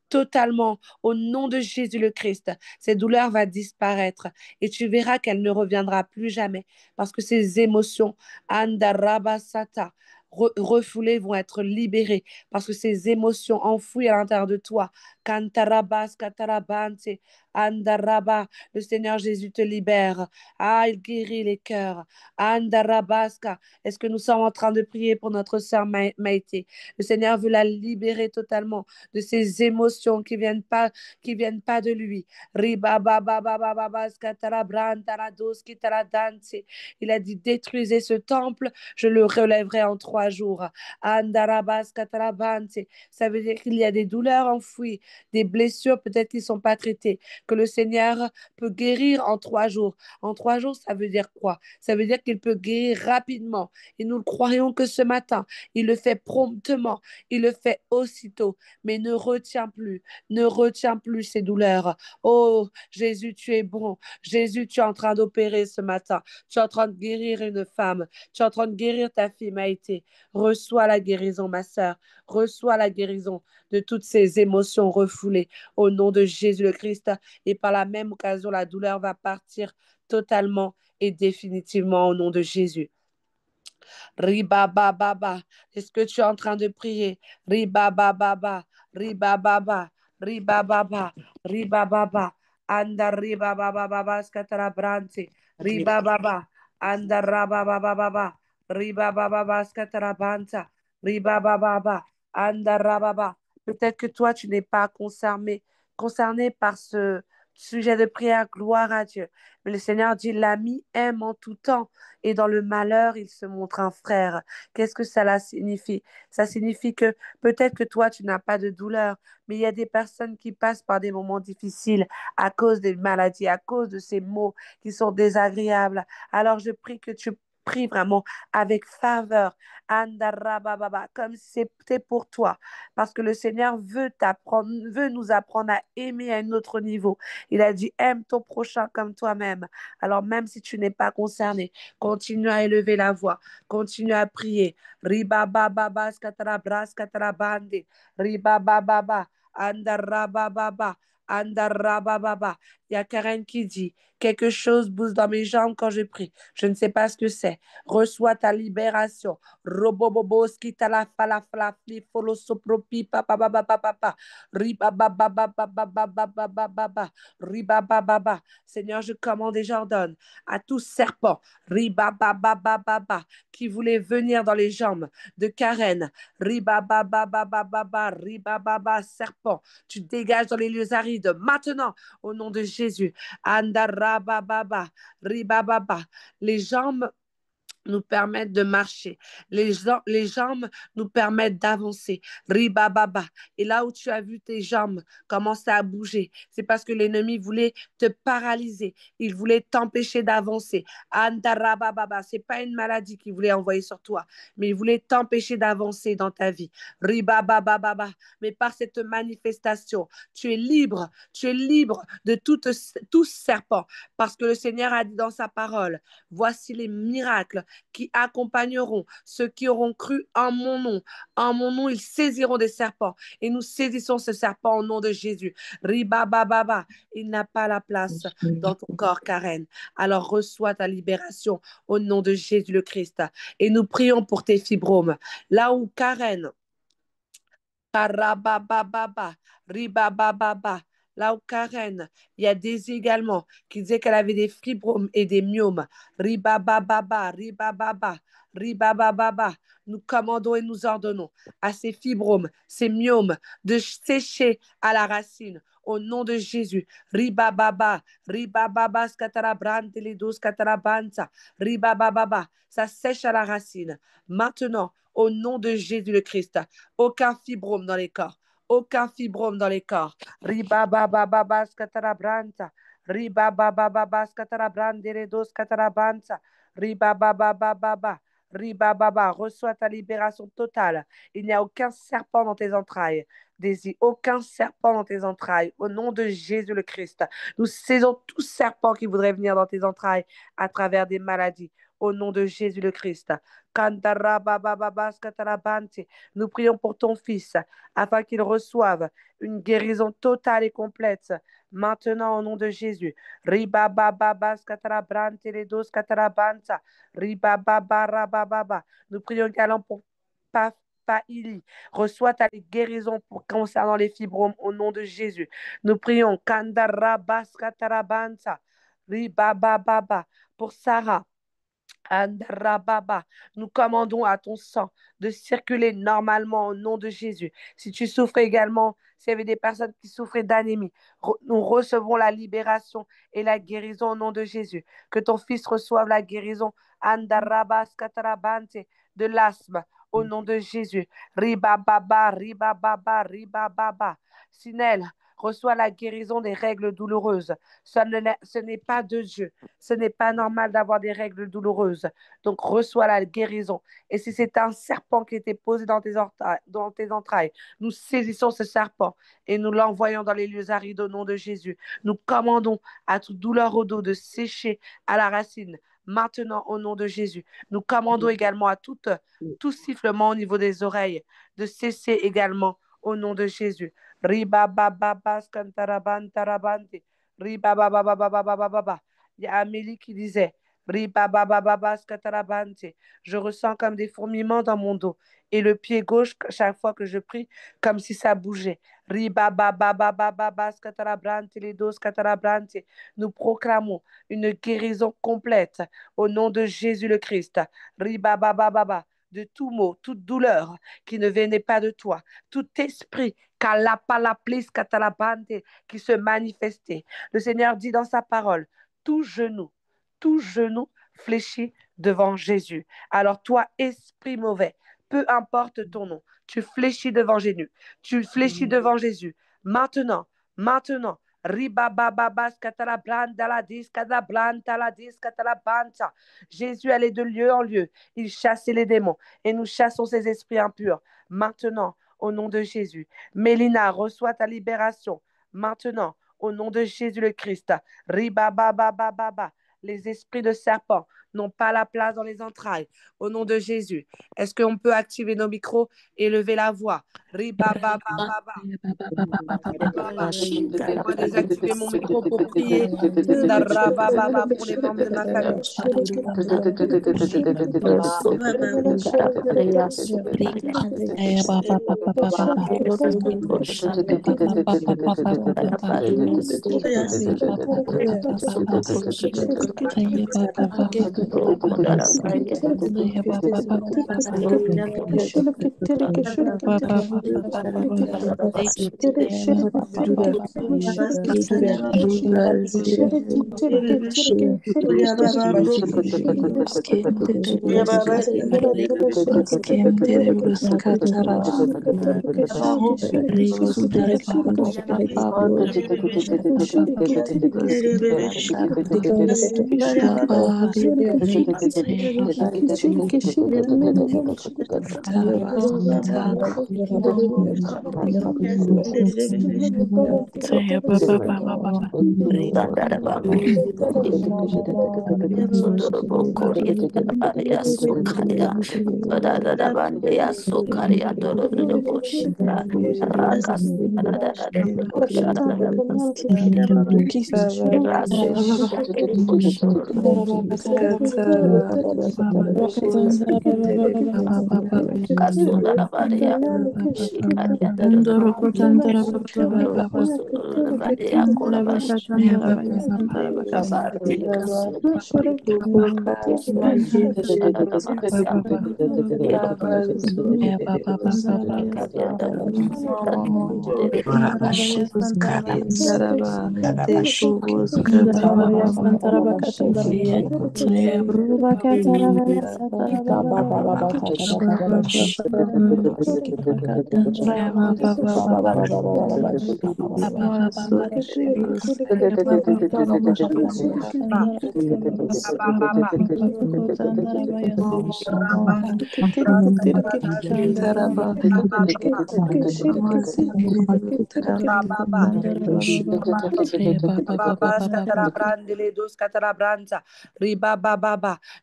totalement au nom de Jésus le Christ. Cette douleur va disparaître et tu verras qu'elle ne reviendra plus jamais parce que ces émotions, andarabasata, refoulées vont être libérées parce que ces émotions enfouies à l'intérieur de toi, kantarabas, katarabante, andaraba, le Seigneur Jésus te libère. Ah, il guérit les cœurs. Andarabaska. Est-ce que nous sommes en train de prier pour notre sœur Maïté? Le Seigneur veut la libérer totalement de ces émotions qui viennent pas de lui. Il a dit, détruisez ce temple, je le relèverai en 3 jours. Ça veut dire qu'il y a des douleurs enfouies, des blessures peut-être qui ne sont pas traitées, que le Seigneur peut guérir en 3 jours. En 3 jours, ça veut dire quoi? Ça veut dire qu'il peut guérir rapidement. Et nous le croyons que ce matin, il le fait promptement, il le fait aussitôt, mais ne retiens plus ces douleurs. Oh, Jésus, tu es bon. Jésus, tu es en train d'opérer ce matin. Tu es en train de guérir une femme. Tu es en train de guérir ta fille Maïté. Reçois la guérison, ma sœur. Reçois la guérison de toutes ces émotions refoulées au nom de Jésus le Christ. Et par la même occasion, la douleur va partir totalement et définitivement au nom de Jésus. Riba baba. Est-ce que tu es en train de prier? Riba baba. Riba baba. Riba baba. Riba baba. Anda riba baba baba skatara brante. Riba baba. Anda raba baba baba. Riba baba skatara banta. Riba baba. Anda raba baba. Peut-être que toi, tu n'es pas concerné par ce sujet de prière. Gloire à Dieu. Mais le Seigneur dit, l'ami aime en tout temps et dans le malheur, il se montre un frère. Qu'est-ce que cela signifie? Ça signifie que peut-être que toi, tu n'as pas de douleur, mais il y a des personnes qui passent par des moments difficiles à cause des maladies, à cause de ces maux qui sont désagréables. Alors, je prie que tu pries vraiment avec faveur, Andarabababa, comme si c'était pour toi, parce que le Seigneur veut nous apprendre à aimer à un autre niveau. Il a dit, aime ton prochain comme toi-même. Alors, même si tu n'es pas concerné, continue à élever la voix. Continue à prier. Riba baba bas katarabras katarabande. Riba baba andarababa andarababa. Il y a Karen qui dit quelque chose bouge dans mes jambes quand je prie. Je ne sais pas ce que c'est. Reçois ta libération. Robobobo skita la fala fala fli folo sopropi papa papa papa. Riba baba baba baba baba baba. Riba baba. Seigneur, je commande et j'ordonne à tout serpent Ribababababa, qui voulait venir dans les jambes de Karen. Ribababababa, ribababa, serpent. Tu dégages dans les lieux arides maintenant au nom de Jésus. Andarabababa, ribababa. Les jambes nous permettent de marcher. Les jambes nous permettent d'avancer. Ribababa. Et là où tu as vu tes jambes commencer à bouger, c'est parce que l'ennemi voulait te paralyser. Il voulait t'empêcher d'avancer. Andarabababa. C'est pas une maladie qu'il voulait envoyer sur toi, mais il voulait t'empêcher d'avancer dans ta vie. Ribabababa. Mais par cette manifestation, tu es libre. Tu es libre de tout serpent. Parce que le Seigneur a dit dans sa parole, voici les miracles qui accompagneront ceux qui auront cru en mon nom. En mon nom, ils saisiront des serpents. Et nous saisissons ce serpent au nom de Jésus. Ribabababa, il n'a pas la place dans ton corps, Karen. Alors reçois ta libération au nom de Jésus le Christ. Et nous prions pour tes fibromes. Là où Karen, Karabababa, ribababa. Là où Karen, il y a des également qui disaient qu'elle avait des fibromes et des myomes. Ribababa, ribababa, ribababa. Nous commandons et nous ordonnons à ces fibromes, ces myomes, de sécher à la racine. Au nom de Jésus, ribababa, ribababa, scatarabrante, les dos, scatarabanza, ribababa, ça sèche à la racine. Maintenant, au nom de Jésus le Christ, aucun fibrome dans les corps. Aucun fibrome dans les corps. Ribabababa scatarabranta. Ribabababa scatarabrandere scatarabranta. Ribabababa. Ribababa. Reçois ta libération totale. Il n'y a aucun serpent dans tes entrailles. Désir, aucun serpent dans tes entrailles. Au nom de Jésus le Christ, nous saisons tout serpent qui voudrait venir dans tes entrailles à travers des maladies. Au nom de Jésus le Christ. Nous prions pour ton fils afin qu'il reçoive une guérison totale et complète maintenant au nom de Jésus. Nous prions également pour Paili. Reçois ta guérison concernant les fibromes au nom de Jésus. Nous prions pour Sarah. Andarababa. Nous commandons à ton sang de circuler normalement au nom de Jésus. Si tu souffres également, s'il y avait des personnes qui souffraient d'anémie, nous recevons la libération et la guérison au nom de Jésus. Que ton fils reçoive la guérison Andarabascatarabante, de l'asthme au nom de Jésus. Ribababa, ribababa, ribababa. Sinel, reçois la guérison des règles douloureuses. Ce n'est pas de Dieu. Ce n'est pas normal d'avoir des règles douloureuses. Donc, reçois la guérison. Et si c'est un serpent qui était posé dans tes entrailles, nous saisissons ce serpent et nous l'envoyons dans les lieux arides au nom de Jésus. Nous commandons à toute douleur au dos de sécher à la racine maintenant au nom de Jésus. Nous commandons également à tout sifflement au niveau des oreilles de cesser également au nom de Jésus. Riba baba baskantaraban tarabante. Riba baba baba baba baba. Il y a Amélie qui disait Riba baba baba baskatarabante. Je ressens comme des fourmillements dans mon dos et le pied gauche chaque fois que je prie comme si ça bougeait. Riba baba baba baba baskatarabrante les dos skatarabrante. Nous proclamons une guérison complète au nom de Jésus le Christ. Riba baba baba de tout mot, toute douleur qui ne venait pas de toi, tout esprit qui se manifestait. Le Seigneur dit dans sa parole, tout genou fléchit devant Jésus. Alors toi, esprit mauvais, peu importe ton nom, tu fléchis devant Jésus. Tu fléchis devant Jésus. Maintenant, maintenant. Jésus allait de lieu en lieu. Il chassait les démons et nous chassons ces esprits impurs. Maintenant, au nom de Jésus. Mélina, reçois ta libération. Maintenant, au nom de Jésus le Christ. Les esprits de serpent n'ont pas la place dans les entrailles. Au nom de Jésus. Est-ce qu'on peut activer nos micros et lever la voix? Laissez-moi désactiver mon micro pour prier. Pour les membres de ma famille.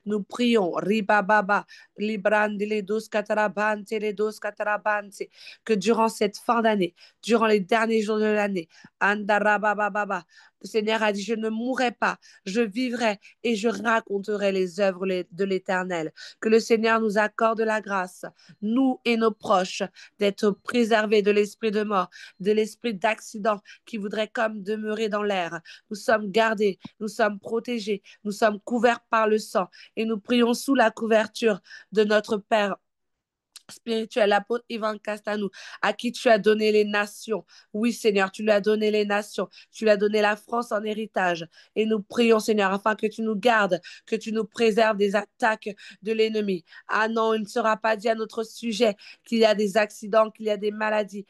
Nous prions, que durant cette fin d'année, durant les derniers jours de l'année, le Seigneur a dit, je ne mourrai pas, je vivrai et je raconterai les œuvres de l'Éternel. Que le Seigneur nous accorde la grâce, nous et nos proches, d'être préservés de l'esprit de mort, de l'esprit d'accident qui voudrait comme demeurer dans l'air. Nous sommes gardés, nous sommes protégés, nous sommes couverts par le sang et nous prions sous la couverture de notre Père spirituel, l'apôtre Ivan Castanou, à qui tu as donné les nations. Oui, Seigneur, tu lui as donné les nations. Tu lui as donné la France en héritage. Et nous prions, Seigneur, afin que tu nous gardes, que tu nous préserves des attaques de l'ennemi. Ah non, il ne sera pas dit à notre sujet qu'il y a des accidents, qu'il y a des maladies,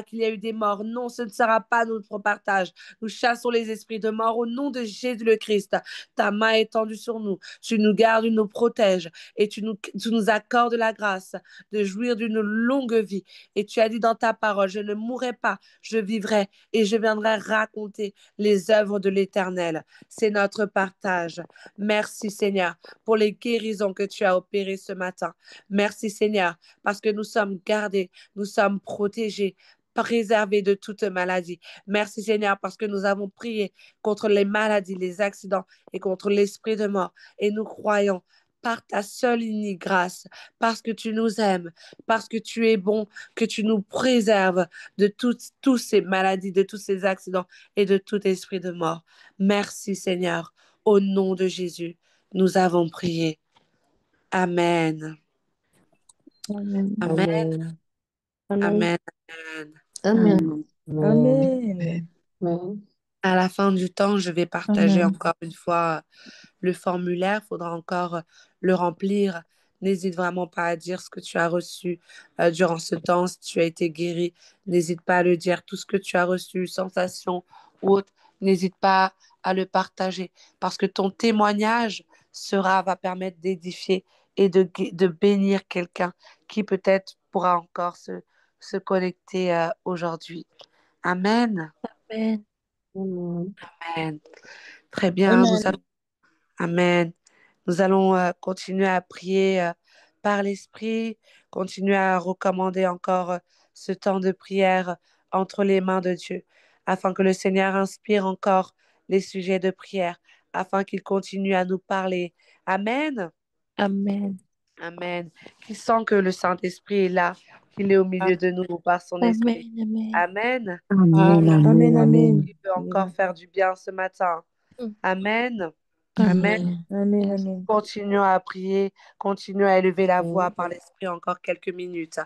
qu'il y a eu des morts. Non, ce ne sera pas notre partage. Nous chassons les esprits de mort au nom de Jésus le Christ. Ta main est tendue sur nous. Tu nous gardes, tu nous protèges et tu nous accordes la grâce de de jouir d'une longue vie. Et tu as dit dans ta parole, je ne mourrai pas, je vivrai et je viendrai raconter les œuvres de l'Éternel. C'est notre partage. Merci Seigneur pour les guérisons que tu as opérées ce matin. Merci Seigneur parce que nous sommes gardés, nous sommes protégés, préservés de toute maladie. Merci Seigneur parce que nous avons prié contre les maladies, les accidents et contre l'esprit de mort. Et nous croyons par ta seule unique grâce, parce que tu nous aimes, parce que tu es bon, que tu nous préserves de tous ces maladies, de tous ces accidents et de tout esprit de mort. Merci Seigneur. Au nom de Jésus, nous avons prié. Amen. Amen. Amen. Amen. Amen. Amen. Amen. Amen. Amen. À la fin du temps, je vais partager Amen. encore une fois le formulaire. Il faudra encore le remplir. N'hésite vraiment pas à dire ce que tu as reçu durant ce temps. Si tu as été guéri, n'hésite pas à le dire. Tout ce que tu as reçu, sensation ou autre, n'hésite pas à le partager parce que ton témoignage va permettre d'édifier et de bénir quelqu'un qui peut-être pourra encore se connecter aujourd'hui. Amen. Amen. Amen. Amen. Très bien. Amen. Amen. Nous allons continuer à prier par l'Esprit, continuer à recommander encore ce temps de prière entre les mains de Dieu, afin que le Seigneur inspire encore les sujets de prière, afin qu'il continue à nous parler. Amen. Amen. Amen. Qui sent que le Saint-Esprit est là, qu'il est au milieu de nous par son esprit. Amen. Amen. Amen, Amen. amen, Amen. Il veut encore faire du bien ce matin. Amen. Amen. Amen. Amen. Amen. Continuons à prier, continuons à élever la voix par l'esprit encore quelques minutes.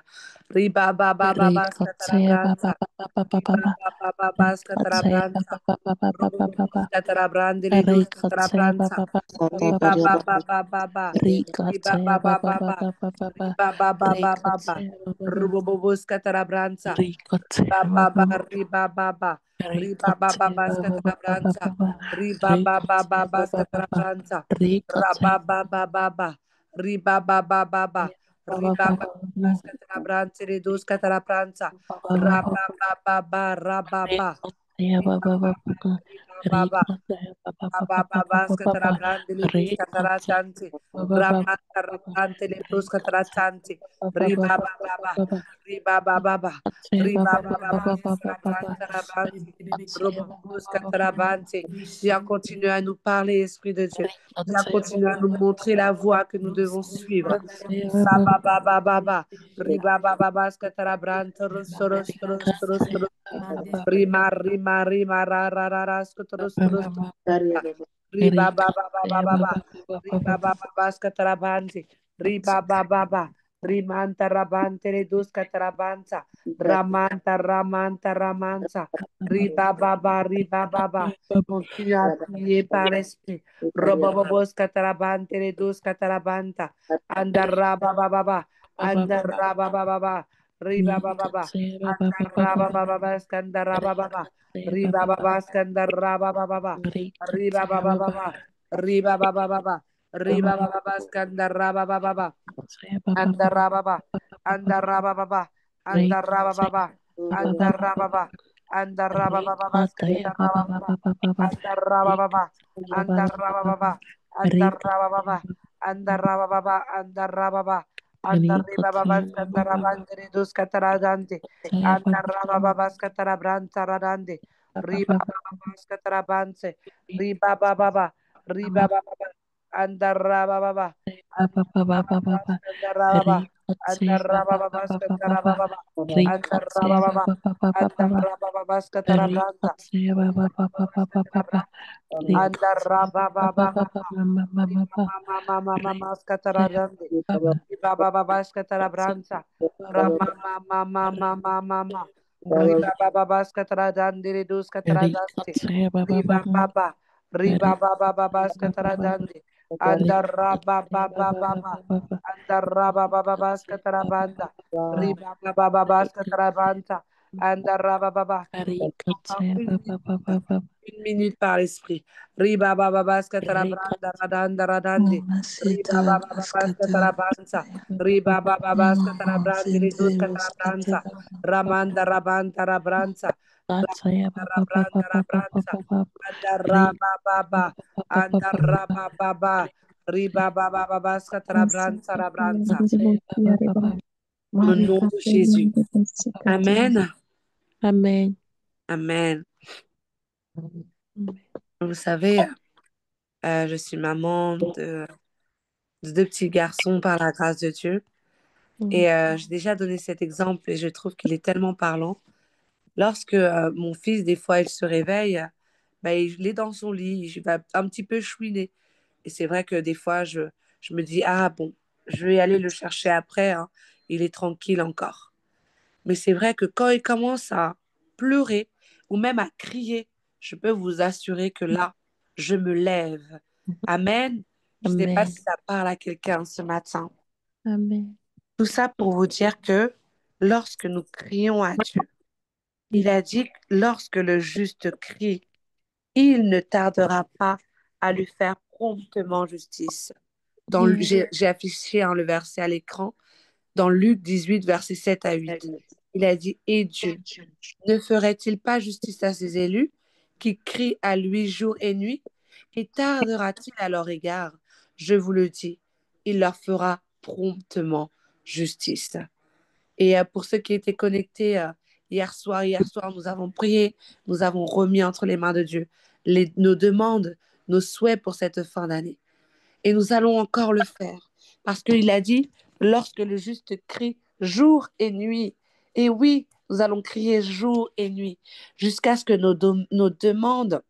Riba baba baba Rikataya baba skatarabranta. baba Riba baba. baba baba Rikataya skatarabranta. baba baba baba Rubu baba. skatarabrande les dos Rikataya skatarabranta. baba baba Riba baba. baba baba baba. Riba Rikataya baba baba baba. baba baba. Riba baba baba. Rikataya baba. Rubu bobo skatarabranta. Rikataya Riba baba. baba riba baba. Riba baba Rikataya baba baba baba skatarabranta. baba. Riba baba Rikataya baba baba baba. skatarabranta. Rikataya Rababababa, ribababababa, baba baba baba. ribabababascatarabranti, reduscatarabranza, Baba baba. rabababa, rababa, Rikataya baba baba. ribababa, Rikataya baba baba baba baba. rabababascatarabranti, Rikataya reduscataratanti, baba baba baba. ramantarabranti, Rikataya reduscataratanti, baba baba baba ribabababa, baba. ribabababa, Rikataya baba baba baba baba. ribabababascatarabranti, Rikataya baba baba baba. robobuscatarabanti. Viens continuer à nous parler, Esprit de Dieu. Viens Rikataya continuer à baba nous baba. montrer la voie que nous devons suivre. Rikataya Riba baba baba baba baba, riba baba baba skatarabranta, rostoros, toros, toros, Rikataya toros, baba baba. rima, rima, rima, ra, ra, ra, ra, skotoros, toros, Baba. riba baba baba Rikataya baba, baba baba riba baba. baba baba skatarabanti, riba baba baba, rimanta rabante le dus katarabanta, ramanta, ramanta, ramanta, riba baba. Continue à prier par l'esprit. Robobos katarabante le dus katarabanta. Andaraba baba, andaraba baba, riba baba, Rikataya baba baba andaraba baba. baba, skandaraba baba, Rikataya riba baba baba, baba. skandaraba baba, riba Rikataya baba baba. baba, riba baba baba, riba Baba baba, skandaraba baba, saya baba baba andaraba baba, baba baba. andaraba baba, andaraba Rikataya baba, baba baba andaraba baba. baba, andaraba baba, Rikataya baba skandaraba baba, baba baba baba. andaraba baba, Rikataya baba andaraba baba baba, baba. andaraba Rikataya baba, andaraba baba, andaraba baba, andarriba baba, baba baba. scatarabandere dus cataradante, Saya baba andaraba baba, scatarabranta radande, baba riba baba. baba, scatarabanse, riba baba, riba baba, andaraba baba, Baba baba baba baba. andaraba, Rikataya baba andaraba baba, baba scataraba baba. baba, andaraba Rikataya baba, baba baba baba. andaraba baba, scatarabranta, Rikataya baba baba baba baba. Rikataya andaraba baba baba, baba baba baba. Mama, mama, mama, Rikataya scataradande, baba. riba baba, scatarabranta, rama, mama, mama, mama, mama, riba baba, scataradande, redus cataradante, Rikataya baba riba baba. baba, riba baba, baba, Baba baba. scataradande, andarra Rikataya baba, baba baba, baba baba. andarra baba, baba, Rikataya baba scatarabanda, baba. riba baba, baba, Rikataya scatarabanta, Andarababa. Rikataya Baba Baba Baba. Une minute par l'esprit. Riba baba baskatara branda radanda radande. Riba Masita baba baskatara Baskata. bansa. Riba baba baskatara Mama brandi ridus Sindri katara Buskate bransa. Baba. Ramanda rabanta rabransa. Rataya Ramanda Baba Baba rabranda Baba rabransa. Baba. Andaraba baba. Baba Baba. Andaraba baba. Riba baba baba baskatara bransa rabransa. Rataya Baba Baba. Au nom de Jésus. Amen. Amen. Amen. Vous savez, je suis maman de deux petits garçons par la grâce de Dieu. Et j'ai déjà donné cet exemple et je trouve qu'il est tellement parlant. Lorsque mon fils, des fois, il se réveille, ben, il est dans son lit, il va un petit peu chouiner. Et c'est vrai que des fois, je me dis, ah bon, je vais aller le chercher après, hein. Il est tranquille encore. Mais c'est vrai que quand il commence à pleurer ou même à crier, je peux vous assurer que là, je me lève. Amen. Je ne sais pas Amen. si ça parle à quelqu'un ce matin. Amen. Tout ça pour vous dire que lorsque nous crions à Dieu, il a dit que lorsque le juste crie, il ne tardera pas à lui faire promptement justice. J'ai affiché le verset à l'écran dans Luc 18, versets 7 à 8. Il a dit, et Dieu ne ferait-il pas justice à ses élus qui crient à lui jour et nuit? Et tardera-t-il à leur égard? Je vous le dis, il leur fera promptement justice. Et pour ceux qui étaient connectés hier soir, nous avons prié, nous avons remis entre les mains de Dieu nos demandes, nos souhaits pour cette fin d'année. Et nous allons encore le faire parce qu'il a dit, lorsque le juste crie jour et nuit, et oui, nous allons crier jour et nuit jusqu'à ce que nos demandes,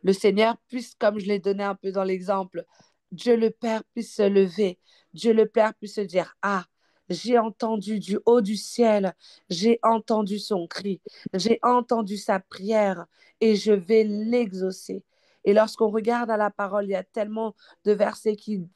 le Seigneur puisse, comme je l'ai donné un peu dans l'exemple, Dieu le Père puisse se lever, Dieu le Père puisse se dire, ah, j'ai entendu du haut du ciel, j'ai entendu son cri, j'ai entendu sa prière et je vais l'exaucer. Et lorsqu'on regarde à la parole, il y a tellement de versets qui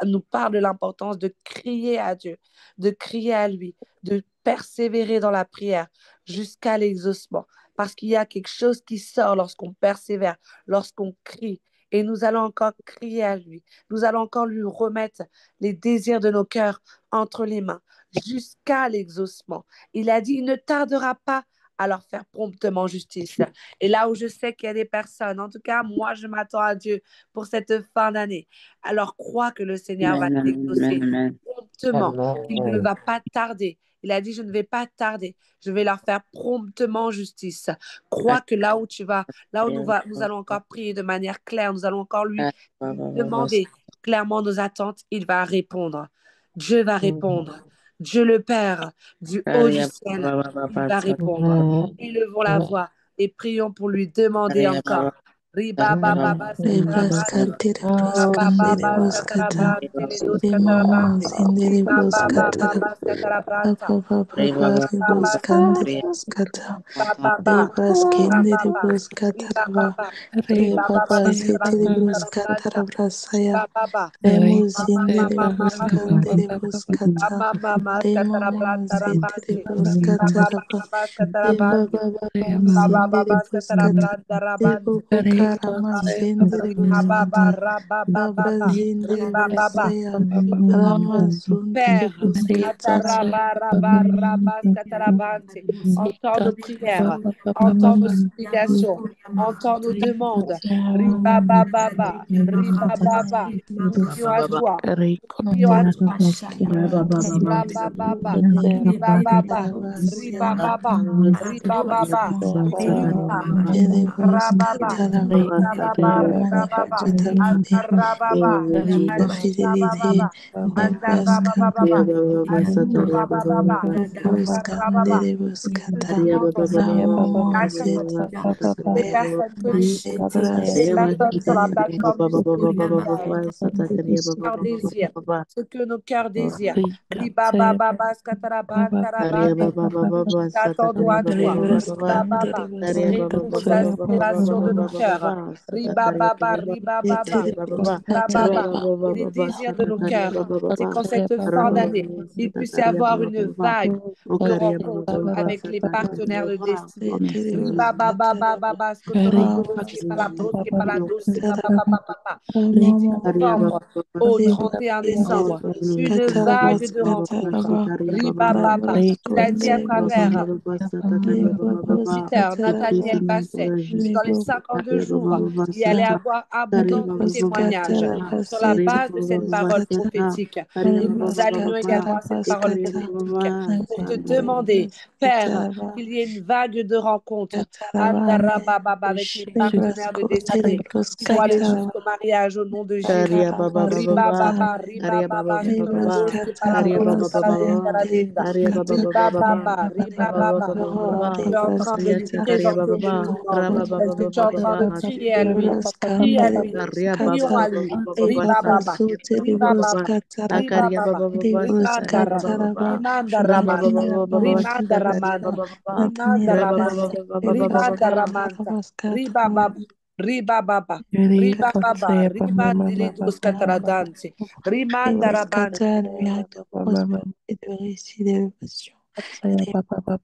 nous parlent de l'importance de crier à Dieu, de crier à lui, de persévérer dans la prière jusqu'à l'exaucement. Parce qu'il y a quelque chose qui sort lorsqu'on persévère, lorsqu'on crie. Et nous allons encore crier à lui. Nous allons encore lui remettre les désirs de nos cœurs entre les mains jusqu'à l'exaucement. Il a dit, il ne tardera pas à leur faire promptement justice. Et là où je sais qu'il y a des personnes, en tout cas, moi, je m'attends à Dieu pour cette fin d'année. Alors, crois que le Seigneur va t'exaucer promptement. Il ne va pas tarder. Il a dit, je ne vais pas tarder. Je vais leur faire promptement justice. Crois que là où tu vas, là où nous allons encore prier de manière claire, nous allons encore lui demander clairement nos attentes, il va répondre. Dieu va répondre. Dieu le Père, du haut du ciel, il va répondre. Élevons la voix et prions pour lui demander encore. Riba baba Rebaskatiri Buskandiri Buskata. Mama Sindiri Buskata. Papa Papa Buskandiri Buskata. Rebaskindiri Buskata. Rebaba Sitiri Buskantara Brasaya. Remuzindiri Buskandiri Buskata. Remama Sitiri Buskata. Rebaba Sindiri Buskata. Ebo Karama Sindiri Buskata. Babra Zindiri Busaya. Rama Sundiri Père, Buskata. entends nos prières, entends nos supplications, entends nos demandes. Riba baba, riba baba, nous crions à toi, nous crions à toi. Riba baba, riba baba, riba baba, riba baba, riba rababa, rababa, rababa, rababa, rababa, rababa, rababa, rababa. Buskandiri Buskata. Ramama Sita Toutes les Babaya. personnes connectées, Rebra toutes les personnes sur la Sindiri plateforme du ministère, cœur Buskata. désire, ce que nos cœurs désirent. Riba Rikataya baba skataraban taraban. Baba. Nous t'attendons à toi. Riba Rebaskandiri baba. Busaya Réponds aux Busaya aspirations de nos cœurs. cœur. Riba baba, riba baba, riba baba. Et les désirs de nos cœurs, c'est qu'en cette fin d'année, il puisse y avoir une vague de rencontres avec les partenaires de destinée. Riba baba baba, skotoroboski palabroski paladosi papa papa papa. Et 10 novembre au 31 décembre, une vague de rencontres. Riba baba, il a dit à travers compositeur Nathaniel Basset que dans les 52 jours, il allait avoir abondance de témoignages sur la base de cette parole prophétique. Et nous alignons également à cette parole prophétique pour te demander, Père, qu'il y ait une vague de rencontres avec les partenaires de destinée qui vont aller jusqu'au mariage au nom de Jésus. Riba baba, riba baba, skotoroboski palabroski paladinda. Riba baba, riba baba. Tu es en train de lui présenter les demandes. Est-ce que tu es en train de crier à lui? Crie à lui. Crions à lui. Riba baba, riba baba, riba baba, rimanda rama, rimanda ramanta, rimanda ramanta, rimanda ramanta, rimanda ramanta, riba baba. Riba baba, riba baba, rimandele duskataradansi, rimanda rabanta. Et de réussir l'élévation. Riba baba,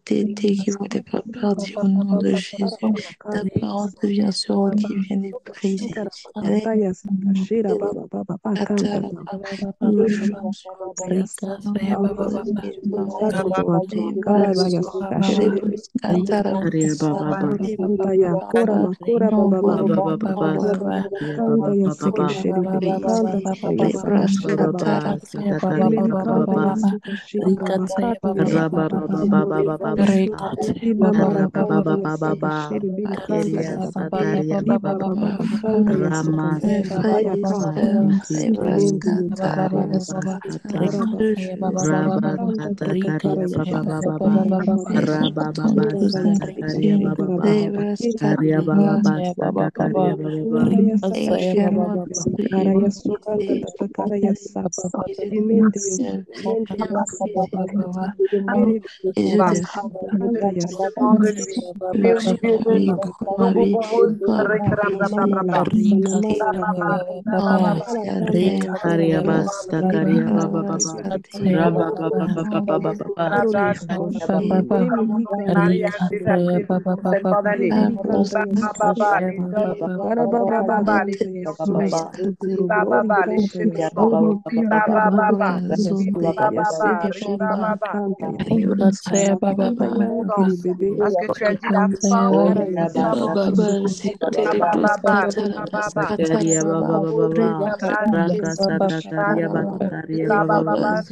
qui voulait pas partir au nom de Jésus. Ta parole devient sur eux qui vient les briser. parce que tu as dit la force Rakasata Karia Bakaria Baba Baba.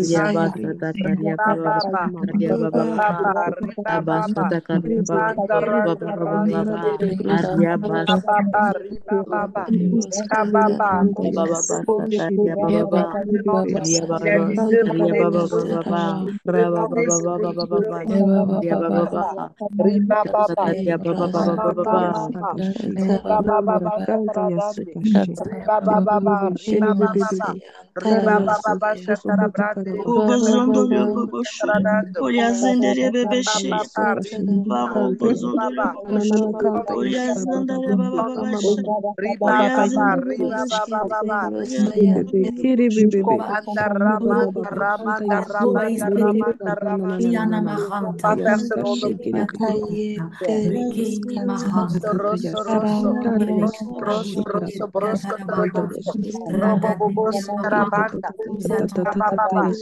Yabasata Karia Baba Baba Karia Baba Baba. Abasata Karia Baba Baba Baba Baba. Aria Basata Baba Baba Sataria Baba Baba. Ria Baba Ria Baba Baba Raba Baba Baba Baba Ria Baba Baba. Sataria Baba Baba Baba. Obozondoro boboshe. Oriazendere bebeshe. Barobozondoro boboshe. Oriazandere bababashe. Oriazendere bebeshe. Faut pas faire selon nos Rosso, rosso, rosso, rosso, brosco, tarabasco, robo, bobo, tarabanda, rababa,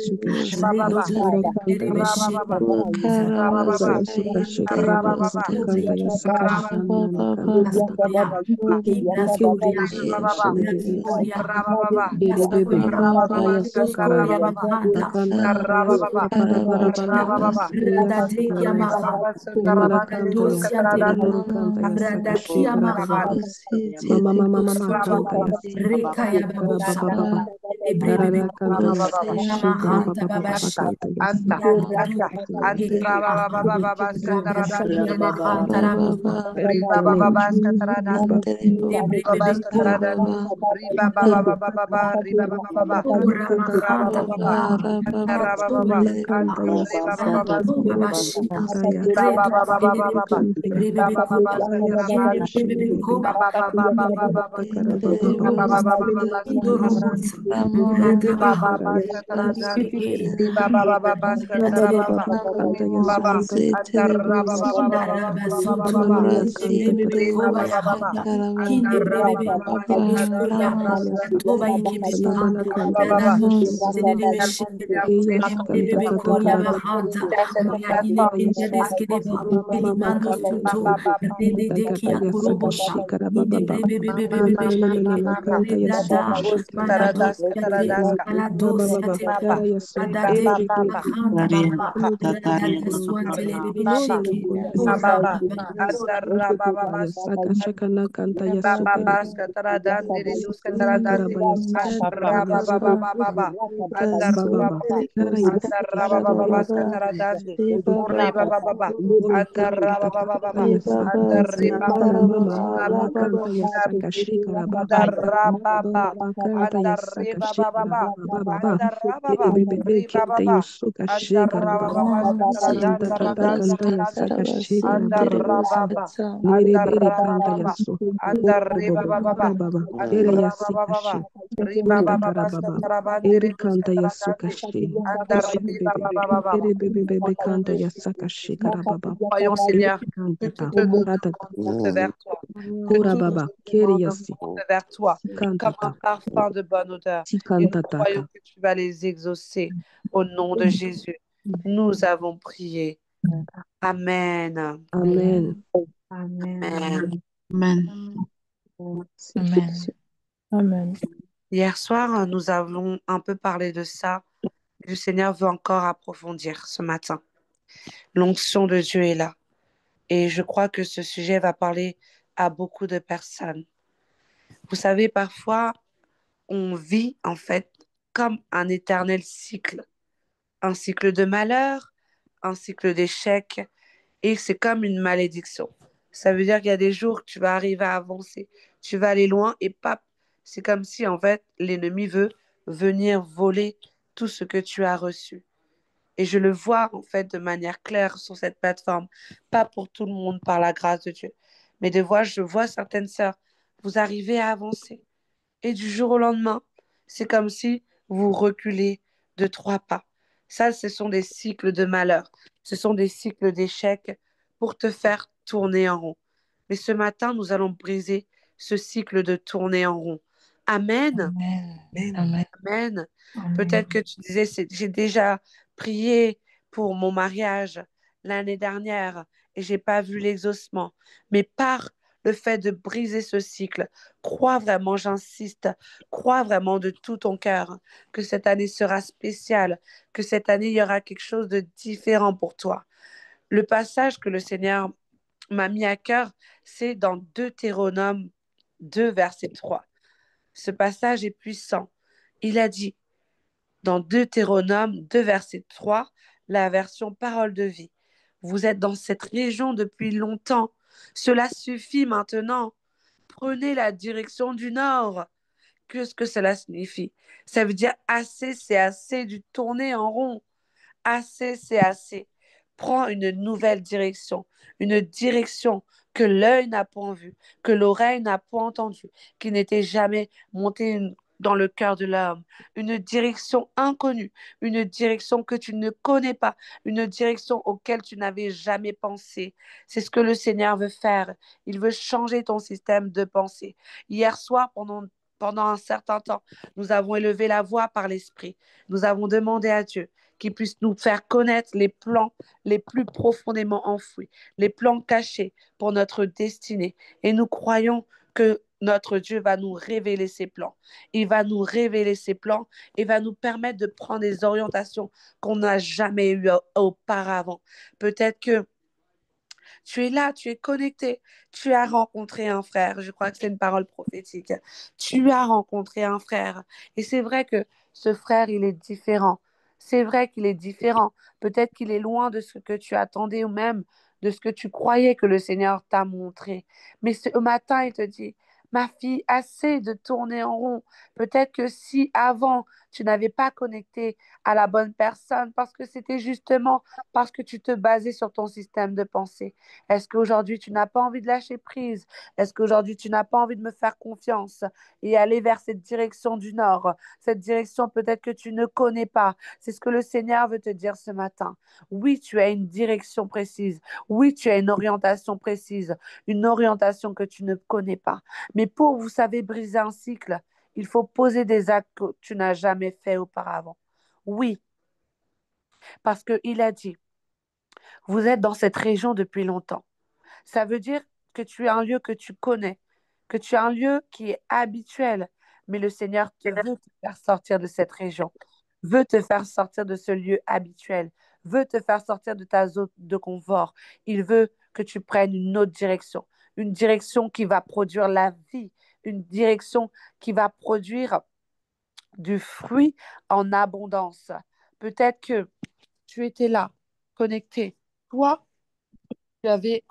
Croyons, Seigneur, que toutes nos demandes montent vers toi, que toutes nos demandes montent vers toi, comme un parfum de bonne odeur. Et nous croyons que tu vas les exaucer au nom de Jésus. Nous avons prié. Amen. Amen. Amen. Amen. Hier soir, nous avons un peu parlé de ça. Le Seigneur veut encore approfondir ce matin. L'onction de Dieu est là. Et je crois que ce sujet va parler à beaucoup de personnes. Vous savez, parfois, on vit en fait comme un éternel cycle. Un cycle de malheur, un cycle d'échec. Et c'est comme une malédiction. Ça veut dire qu'il y a des jours que tu vas arriver à avancer. Tu vas aller loin et pap, c'est comme si en fait l'ennemi veut venir voler tout ce que tu as reçu. Et je le vois en fait de manière claire sur cette plateforme, pas pour tout le monde par la grâce de Dieu, mais je vois certaines sœurs, vous arrivez à avancer. Et du jour au lendemain, c'est comme si vous reculez de 3 pas. Ça, ce sont des cycles de malheur, ce sont des cycles d'échecs pour te faire tourner en rond. Mais ce matin, nous allons briser ce cycle de tourner en rond. Amen. Amen. Amen. Peut-être que tu disais, j'ai déjà prié pour mon mariage l'année dernière et j'ai pas vu l'exaucement. Mais par le fait de briser ce cycle. Crois vraiment, j'insiste, crois vraiment de tout ton cœur que cette année sera spéciale, que cette année, il y aura quelque chose de différent pour toi. Le passage que le Seigneur m'a mis à cœur, c'est dans Deutéronome 2, verset 3. Ce passage est puissant. Il a dit, dans Deutéronome 2, verset 3, la version parole de vie. Vous êtes dans cette région depuis longtemps. Cela suffit maintenant. Prenez la direction du nord. Qu'est-ce que cela signifie? Ça veut dire assez, c'est assez du tourner en rond. Assez, c'est assez. Prends une nouvelle direction, une direction que l'œil n'a point vue, que l'oreille n'a point entendue, qui n'était jamais montée dans le cœur de l'homme. Une direction inconnue, une direction que tu ne connais pas, une direction auquel tu n'avais jamais pensé. C'est ce que le Seigneur veut faire. Il veut changer ton système de pensée. Hier soir, pendant un certain temps, nous avons élevé la voix par l'Esprit. Nous avons demandé à Dieu qui puisse nous faire connaître les plans les plus profondément enfouis, les plans cachés pour notre destinée. Et nous croyons que notre Dieu va nous révéler ses plans. Il va nous révéler ses plans et va nous permettre de prendre des orientations qu'on n'a jamais eues auparavant. Peut-être que tu es là, tu es connecté, tu as rencontré un frère. Je crois que c'est une parole prophétique. Tu as rencontré un frère. Et c'est vrai que ce frère, il est différent. C'est vrai qu'il est différent. Peut-être qu'il est loin de ce que tu attendais ou même de ce que tu croyais que le Seigneur t'a montré. Mais ce matin, il te dit, ma fille, assez de tourner en rond. Peut-être que si avant, tu n'avais pas connecté à la bonne personne parce que c'était justement parce que tu te basais sur ton système de pensée. Est-ce qu'aujourd'hui, tu n'as pas envie de lâcher prise? Est-ce qu'aujourd'hui, tu n'as pas envie de me faire confiance et aller vers cette direction du Nord, cette direction peut-être que tu ne connais pas? C'est ce que le Seigneur veut te dire ce matin. Oui, tu as une direction précise. Oui, tu as une orientation précise, une orientation que tu ne connais pas. Mais pour, vous savez, briser un cycle, il faut poser des actes que tu n'as jamais fait auparavant. Oui, parce qu'il a dit, vous êtes dans cette région depuis longtemps. Ça veut dire que tu es un lieu que tu connais, que tu es un lieu qui est habituel, mais le Seigneur veut te faire sortir de cette région, veut te faire sortir de ce lieu habituel, veut te faire sortir de ta zone de confort. Il veut que tu prennes une direction qui va produire la vie, une direction qui va produire du fruit en abondance. Peut-être que tu étais là, connecté. Toi, tu avais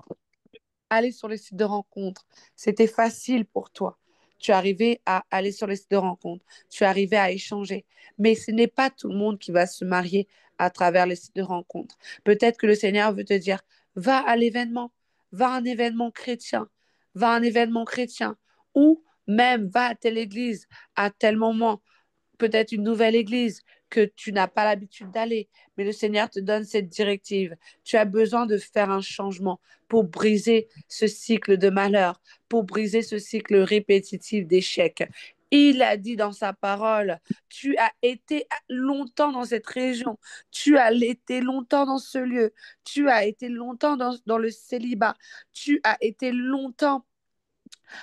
allé sur les sites de rencontres. C'était facile pour toi. Tu arrivais à aller sur les sites de rencontres. Tu arrivais à échanger. Mais ce n'est pas tout le monde qui va se marier à travers les sites de rencontres. Peut-être que le Seigneur veut te dire, va à l'événement, va à un événement chrétien, va à un événement chrétien, ou même va à telle église à tel moment, peut-être une nouvelle église que tu n'as pas l'habitude d'aller, mais le Seigneur te donne cette directive. Tu as besoin de faire un changement pour briser ce cycle de malheur, pour briser ce cycle répétitif d'échecs. Il a dit dans sa parole, tu as été longtemps dans cette région, tu as été longtemps dans ce lieu, tu as été longtemps dans le célibat, tu as été longtemps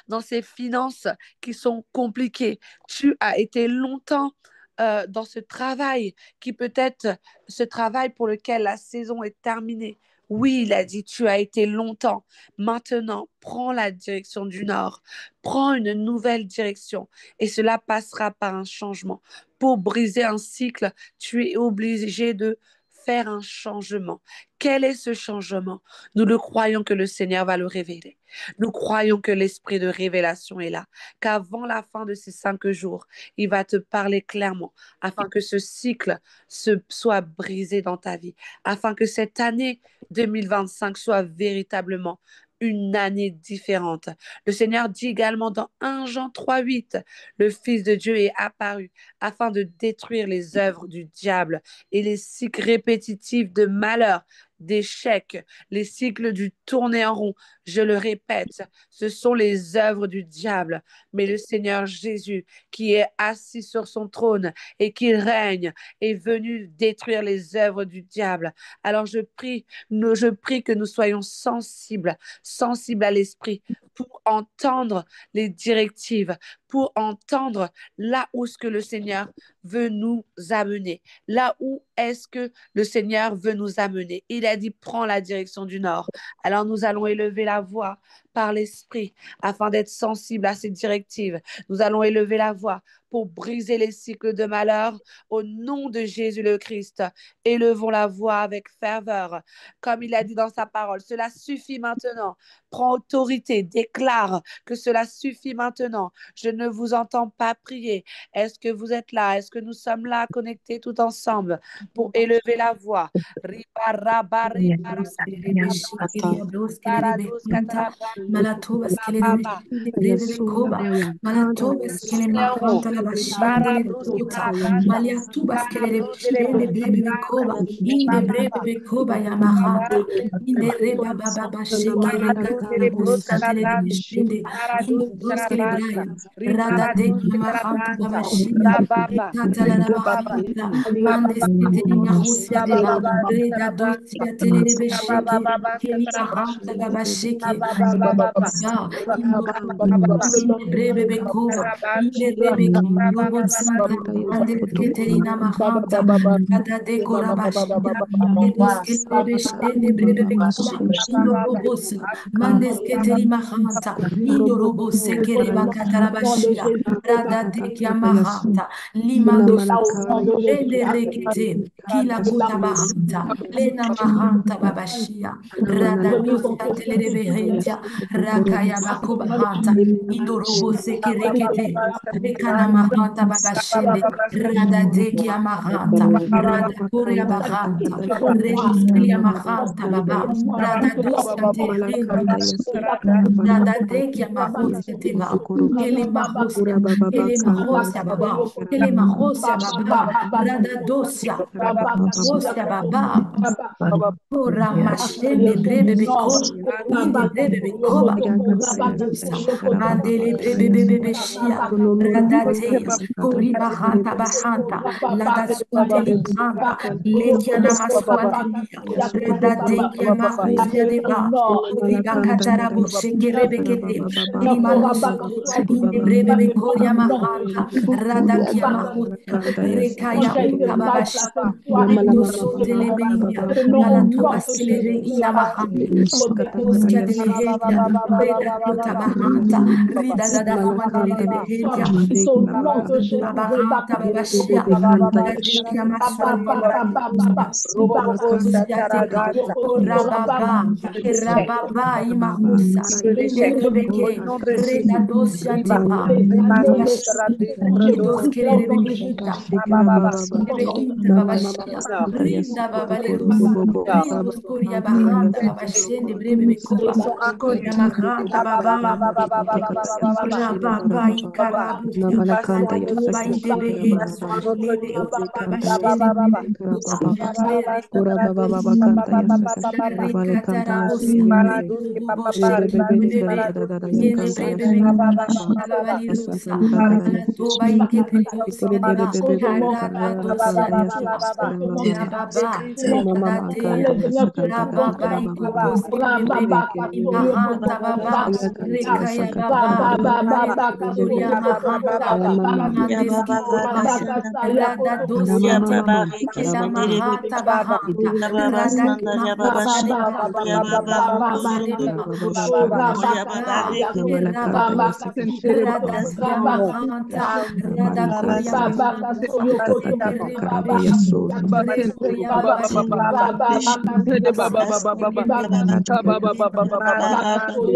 dans ces finances qui sont compliquées. Tu as été longtemps dans ce travail qui peut être ce travail pour lequel la saison est terminée. Oui, il a dit, tu as été longtemps. Maintenant, prends la direction du Nord. Prends une nouvelle direction et cela passera par un changement. Pour briser un cycle, tu es obligé de faire un changement. Quel est ce changement? Nous le croyons que le Seigneur va le révéler. Nous croyons que l'esprit de révélation est là, qu'avant la fin de ces 5 jours, il va te parler clairement, afin que ce cycle soit brisé dans ta vie, afin que cette année 2025 soit véritablement une année différente. Le Seigneur dit également dans 1 Jean 3,8, le Fils de Dieu est apparu afin de détruire les œuvres du diable et les cycles répétitifs de malheur d'échec, les cycles du tourner en rond. Je le répète, ce sont les œuvres du diable. Mais le Seigneur Jésus, qui est assis sur son trône et qui règne, est venu détruire les œuvres du diable. Alors je prie que nous soyons sensibles à l'esprit pour entendre les directives, pour entendre là où ce que le Seigneur veut nous amener, là où est-ce que le Seigneur veut nous amener. Il a dit, prends la direction du nord. Alors nous allons élever la voix par l'esprit afin d'être sensibles à ces directives. Nous allons élever la voix pour briser les cycles de malheur au nom de Jésus le Christ. Élevons la voix avec ferveur, comme il a dit dans sa parole. Cela suffit maintenant. Prends autorité, déclare que cela suffit maintenant. Je ne vous entends pas prier. Est-ce que vous êtes là? Est-ce que nous sommes là connectés tout ensemble pour élever la voix?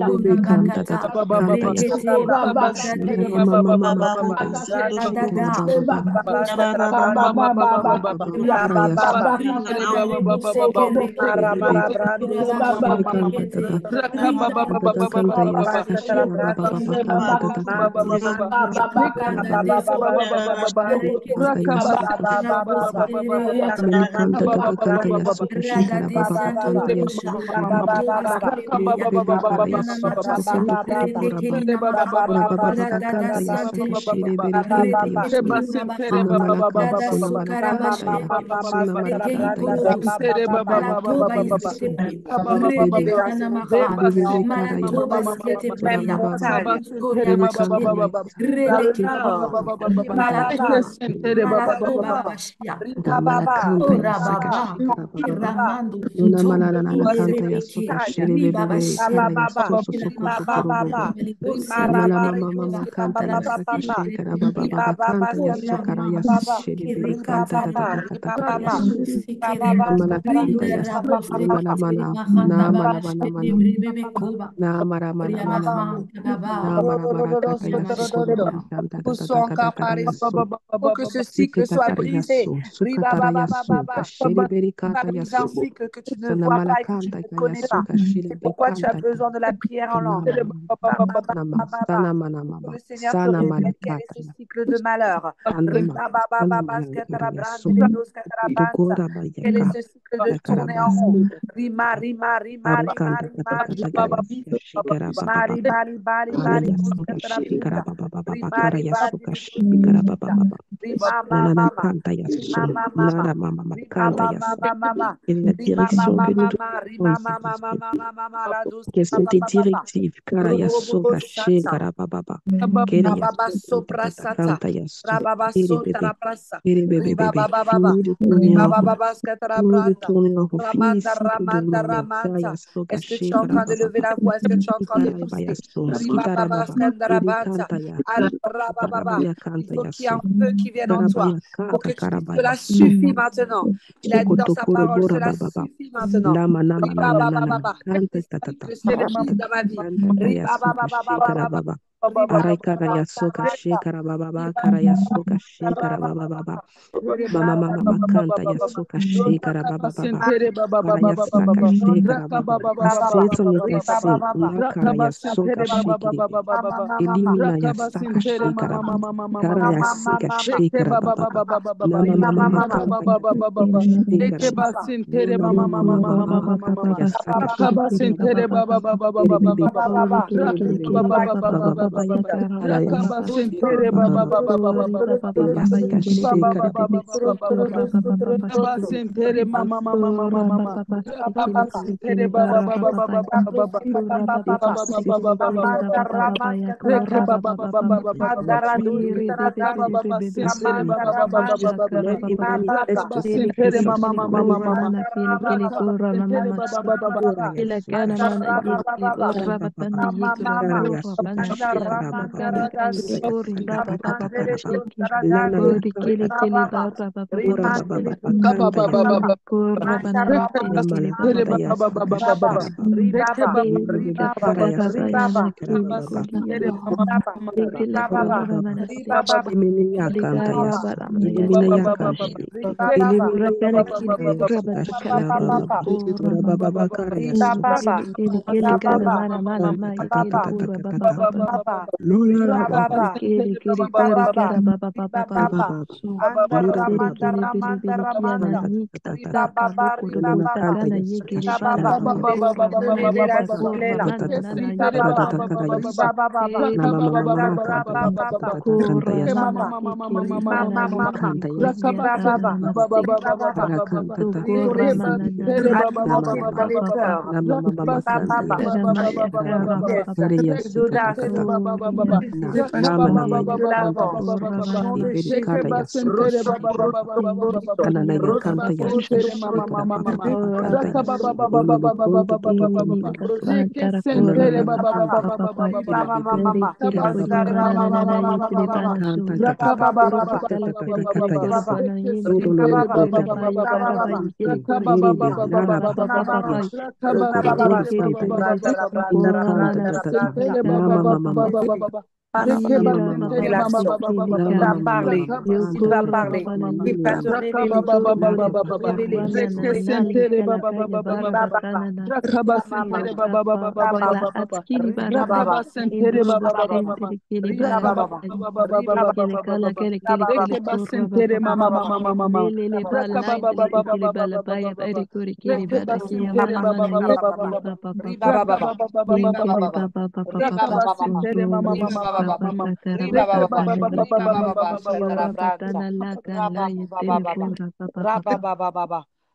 Bebe kanta tata kanta yasu. Mama kanta yasu. Shikara baba baba. Kara yasu. Bebe. Bebe kanta tata. Tata kanta yasu. Shikara baba baba kanta tata kanta yasu. Kanta yasu. Mene kanta tata kanta yasu. Shikara baba baba kanta yasu. Bebe kara yasu. Ora baba baba kanta yasu. Shiri bebe kanta yasu. Sina malakanta, sina malakanta ya. Sina malakanta yasu. Malakanta yasu. Bebe. Bebe kara yasu. Ora baba baba. Bebe kanta yasu. Da malakanta yasu. Kashikara baba baba. Nuna malala kanta yasu. Kashiri bebe kara yasu. Soko tokoro bobo. Mala mama kanta yasu. Kashikara baba baba kanta yasu. Kara yasu. Shiri bebe kanta tata kata yasu. Mala kanta yasu. Mala mana. Na mala mana mana. Na mara mala mana mana. Na mara mara kata yasu. Koro bebe kanta tata kata kara yasu. Pour que ce cycle Iketa soit kara brisé. yasu. Sukatara yasu. Kashiri bebe Tu m'as kata brisé un yasu. cycle que tu ne Sana vois pas et que tu malakanta ne connais yasu. pas. Kashiri C'est bebe pourquoi tu as kanta. besoin de la prière en langue. Nama, sana mana Que mama, le Seigneur te sana révèle quel est malakata ce ya, cycle de malheur. sana malakara ya so, tokora ba ya Quel est ka, ce cycle de ya tourner en karabasa, rond. Rima, rima, rima, rima, arakanta rima, kata kata rima, kaya, ya shikara baba Mari, baba, bari, bari, are bari, ya so ka shikara baba baba bakara ya so ka shikara baba baba, Rima, nana na mama, kanta ya rima, so, mama, nara mama rima, makanta ya mama, so, mama, quelle est la rima, direction mama, que nous mama, devons rima, prendre, mama, Saint-Esprit? mama, mama, la douce, Quelles sont tes directives? Kara ya so Robobo ka sata, shikara baba baba, quelle ya rababa so kanta sopra tata sata, kanta ya so, rababa quelle sota bébé. la prasa, Bébé, bébé, riba bébé, baba baba, fini de tourner riba en rond. baba skatara Fini de branda, tourner en rond. Fini ramanda, cycle de ramanda, malheur. Kaya ramanta. soka Est-ce que tu es en train de lever shekarababa. la voix? Est-ce que tu es en train de Skitara baya pousser? so. Riba Skitara baba baba. skandara Iri banta, kanta ya. rababa Skitara baba. baya Il kanta faut ya qu'il y ait so. un feu qui vienne en Skitara toi. baya Pour que kanta tu dises karabaya cela so. suffit maintenant. Il a dit dans Sokoto sa parole, korobora cela baba. suffit maintenant. Lama nama Riba nama baba nama. baba. Kanta Ce tatata. cycle se brise dans ma vie. Kanta ya Riba baba soka baba shekara baba. baba. Riba Arai baba kara ya soka baba. shekara baba baba Riba kara ya baba soka shekara baba baba. Mama mama makanta ya soka shekara baba baba. Kara ya saka shekara baba. Assez c'en est assez. La kara ya soka shekiri bebe. Elimina ya saka shekara baba. Kara ya seka shekara baba baba. Nama mama makanta ya soka shekara baba. Nuna mama mama mama makanta ya saka shekara baba baba. Ere bebe. Ere bebe. Baba baba. Ala ya shekara baba baba. Ere ya saka shekara baba. Ramanta Ramanta Let him manifest the secrets of his word. Ora ya Kara ya suka shekara baba baba. Kara kata kara baba. Lana na kanta ya suka. Ora baba baba kanta ya suka. Na mala kanta ya suka shekara baba. Bebe bebe kara ya suka shekara baba baba. Ora baba baba. Elimine ya kanta ya suka. Elimine ya kanshi. Elimine ya kanta ya suka shekara baba baba. Ora baba baba kara ya suka. Sokora baba kanta tata tata tata tata. Lola la baba baba. Baba baba. Lura baba baba. Kanta tata tata. Nana kanta ya suka shekara baba baba. Là. Tata tata Riba tata baba, tata kara ya riba suka. baba, Na mama mama kanta raba tata tata baba, tata kanta ya suka. rima mama, Kanta ya riba suka. baba, riba baba. Kara kanta tata Dieu tata réveille, bebe bebe. alimente Nama mama les mama. cœurs. Nama mama Riba kanta ya baba, suka de shekara pièce, baba. Kare ya d'audace, suka tata tata. baba baba. Nous l'avons. Au nom de Jésus. Il va parler. Il va parler. Il va te révéler.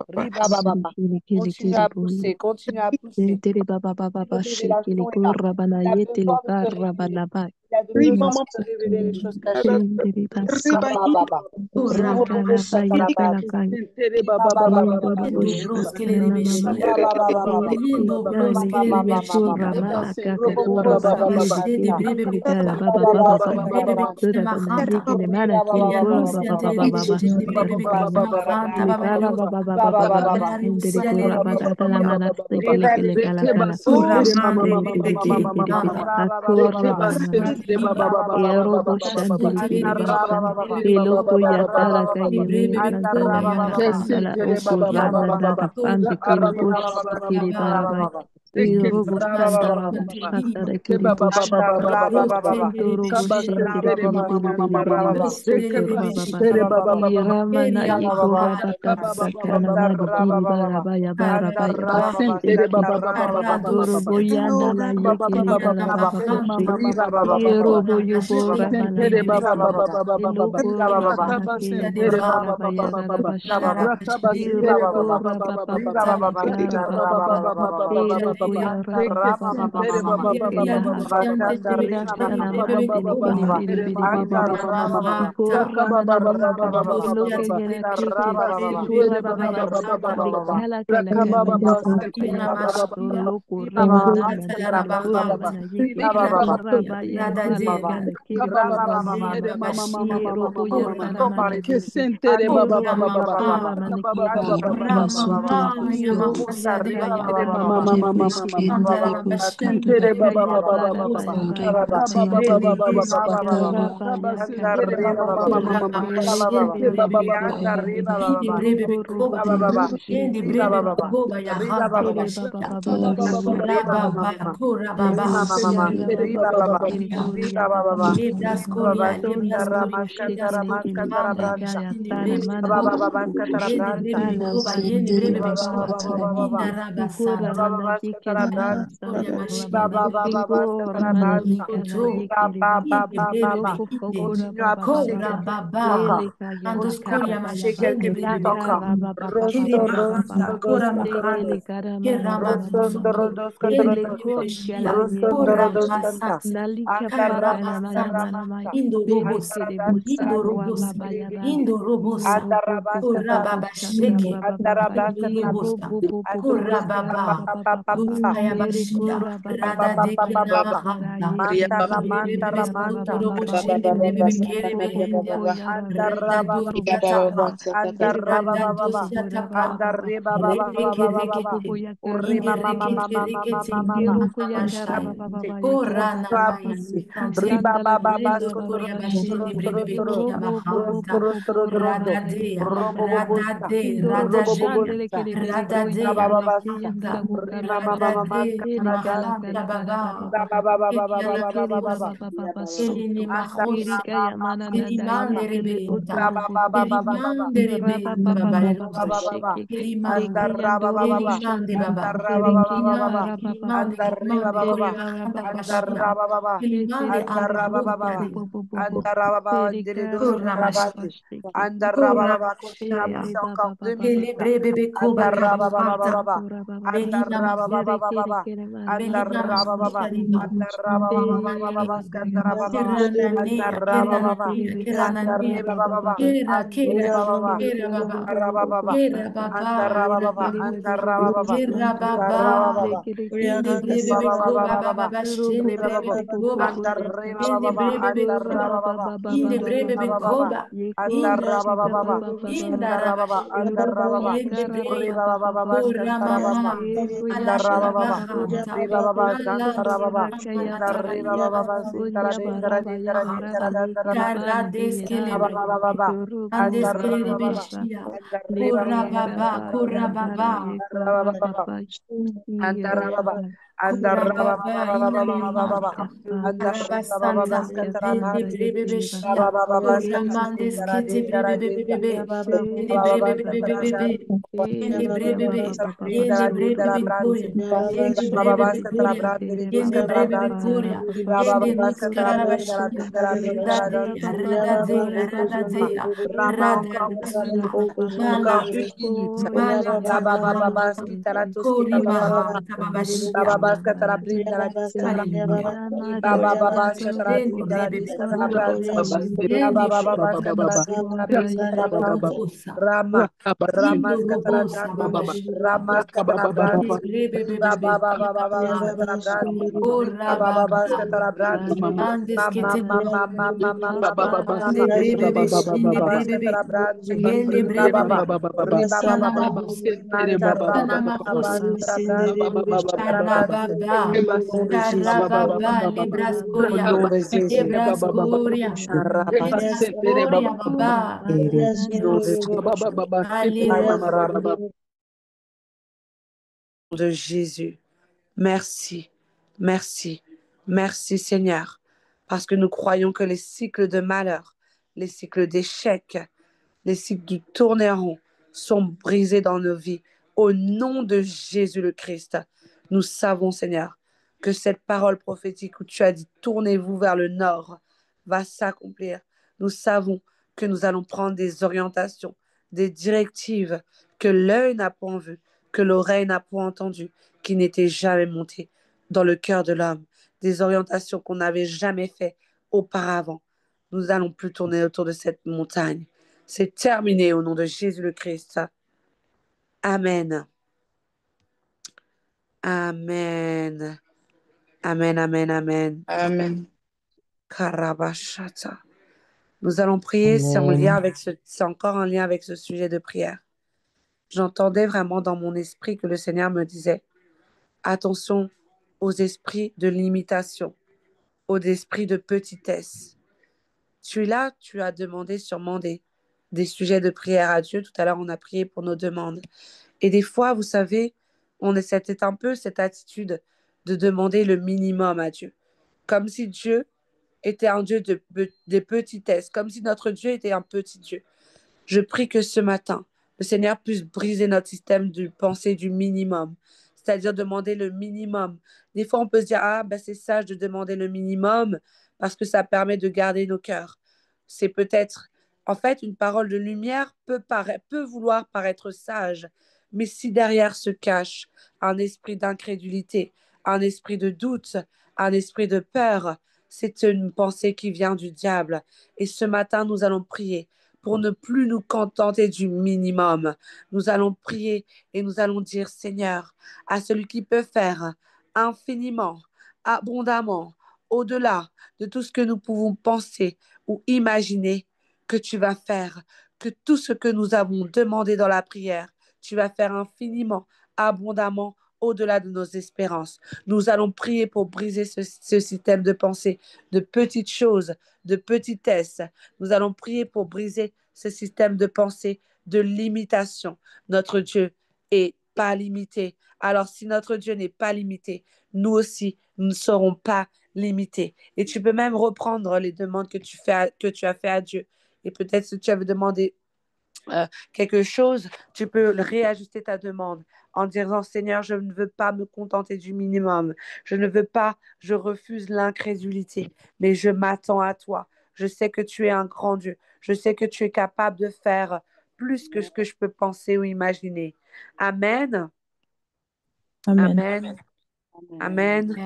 Révéler. Continue à pousser, continue à pousser. Révélation est là. Il a besoin de te révéler. Il a besoin de te révéler les choses cachées. Continue à pousser quelques minutes encore. baba. Andarra baba. Andarra baba skandara baba. Andarra baba. Andarre baba. Andere baba. Andarra baba. Andarra baba. Andarra baba. Andarra baba. Yende brebe be Baba ko baba ba ba ba baba. ba shende brebe Baba. be ko ba. Andarre Yende baba. brebe be ko Andarra ba. baba. Inde brebe be Baba ko baba. ba. Inde Andarra baba. indara Andara ba baba, shende. andara baba, Yende brebe riba baba baba, ora skantara baba, mama. Ala andara baba, shabahanta. riba baba, Ala skantara baba, shamanata. andara riba baba, sintara dindara dindara dindara dandara Kara baba deskelebre. baba baba, Andes andara kere baba, beshia. andara riba Kora baba, baba, kora baba, andara baba baba, andara baba, kora andara baba baba, baba ina baba baba, mamanta. andara riba baba, Arabasanta. skantara Ende brante, brebe baba beshia. baba, Kora skantara mandes dindara kete dindara brebe bebe dinda, bebe. Ende baba brebe baba, bebe skantara bebe bebe. Ende brebe bebe. Ende dindara brebe dindara be brante, koria. Ende riba brebe baba, be skantara koria. brante, Ende skantara brebe be brante, koria. riba Ende baba, skantara nuskara dindara bashia. dindara dindara Radade, radade, radade, Rama encore plus, encore radade. plus. Baba baba Malatatata. baski taratoski Kori baba baba. maha Baba tababashia. baska tarabrinda la Hallelujah. Baba baba shatara Ende dindara brebe be dindara koba. branta. Ende Baba brebe baba be skatara koba. dindara Indo dindara branta. robosa. Rama Rama Indo skatara robosa brante. babashia. Rama skatara Ende brante. brebe Riba bebe baba baba baba kibahanta. skatara brante. Ora Riba baba baba. skatara brante. Andes Mama kete mama mama mama mama ande mama. brebe be shinde Baba brebe be. skatara brante. Yende Riba brebe be. baba. Riba Shana baba. mahosa. Manta Shana rama mama mahosa. skatara brante. Skatara brante. Karababa. Au nom de Jésus. Karababa Au libraskoria. nom de Jésus. Libraskoria. Arabas. Libraskoria baba. Et au nom de Jésus. Alléluia. De Jésus. Merci, merci, merci Seigneur, parce que nous croyons que les cycles de malheur, les cycles d'échec, les cycles du tourner rond sont brisés dans nos vies. Au nom de Jésus le Christ, nous savons Seigneur que cette parole prophétique où tu as dit tournez-vous vers le nord va s'accomplir. Nous savons que nous allons prendre des orientations, des directives que l'œil n'a point vues, que l'oreille n'a point entendues, qui n'étaient jamais montées dans le cœur de l'homme, des orientations qu'on n'avait jamais faites auparavant. Nous n'allons plus tourner autour de cette montagne. C'est terminé au nom de Jésus le Christ. Amen. Amen. Amen, amen, amen. Amen. Karabashata. Nous allons prier, Amen. c'est encore en lien avec ce sujet de prière. J'entendais vraiment dans mon esprit que le Seigneur me disait, attention aux esprits de limitation, aux esprits de petitesse. Tu es là, tu as demandé sûrement des sujets de prière à Dieu. Tout à l'heure, on a prié pour nos demandes. Et des fois, vous savez, c'était un peu cette attitude de demander le minimum à Dieu. Comme si Dieu était un Dieu de petitesse, comme si notre Dieu était un petit Dieu. Je prie que ce matin, le Seigneur puisse briser notre système de pensée du minimum, c'est-à-dire demander le minimum. Des fois, on peut se dire, ah, ben, c'est sage de demander le minimum parce que ça permet de garder nos cœurs. C'est peut-être, en fait, une parole de lumière peut vouloir paraître sage, mais si derrière se cache un esprit d'incrédulité, un esprit de doute, un esprit de peur, c'est une pensée qui vient du diable. Et ce matin, nous allons prier pour ne plus nous contenter du minimum. Nous allons prier et nous allons dire, Seigneur, à celui qui peut faire infiniment, abondamment, au-delà de tout ce que nous pouvons penser ou imaginer, que tu vas faire, que tout ce que nous avons demandé dans la prière, tu vas faire infiniment, abondamment, au-delà de nos espérances. Nous allons prier pour briser ce système de pensée, de petites choses, de petitesse. Nous allons prier pour briser ce système de pensée, de limitation. Notre Dieu est pas limité. Alors, si notre Dieu n'est pas limité, nous aussi, nous ne serons pas limités. Et tu peux même reprendre les demandes que tu as fait à Dieu. Et peut-être si tu avais demandé quelque chose, tu peux réajuster ta demande en disant, Seigneur, je ne veux pas me contenter du minimum. Je ne veux pas, je refuse l'incrédulité, mais je m'attends à toi. Je sais que tu es un grand Dieu. Je sais que tu es capable de faire plus que ce que je peux penser ou imaginer. Amen. Amen. Amen. Amen. Que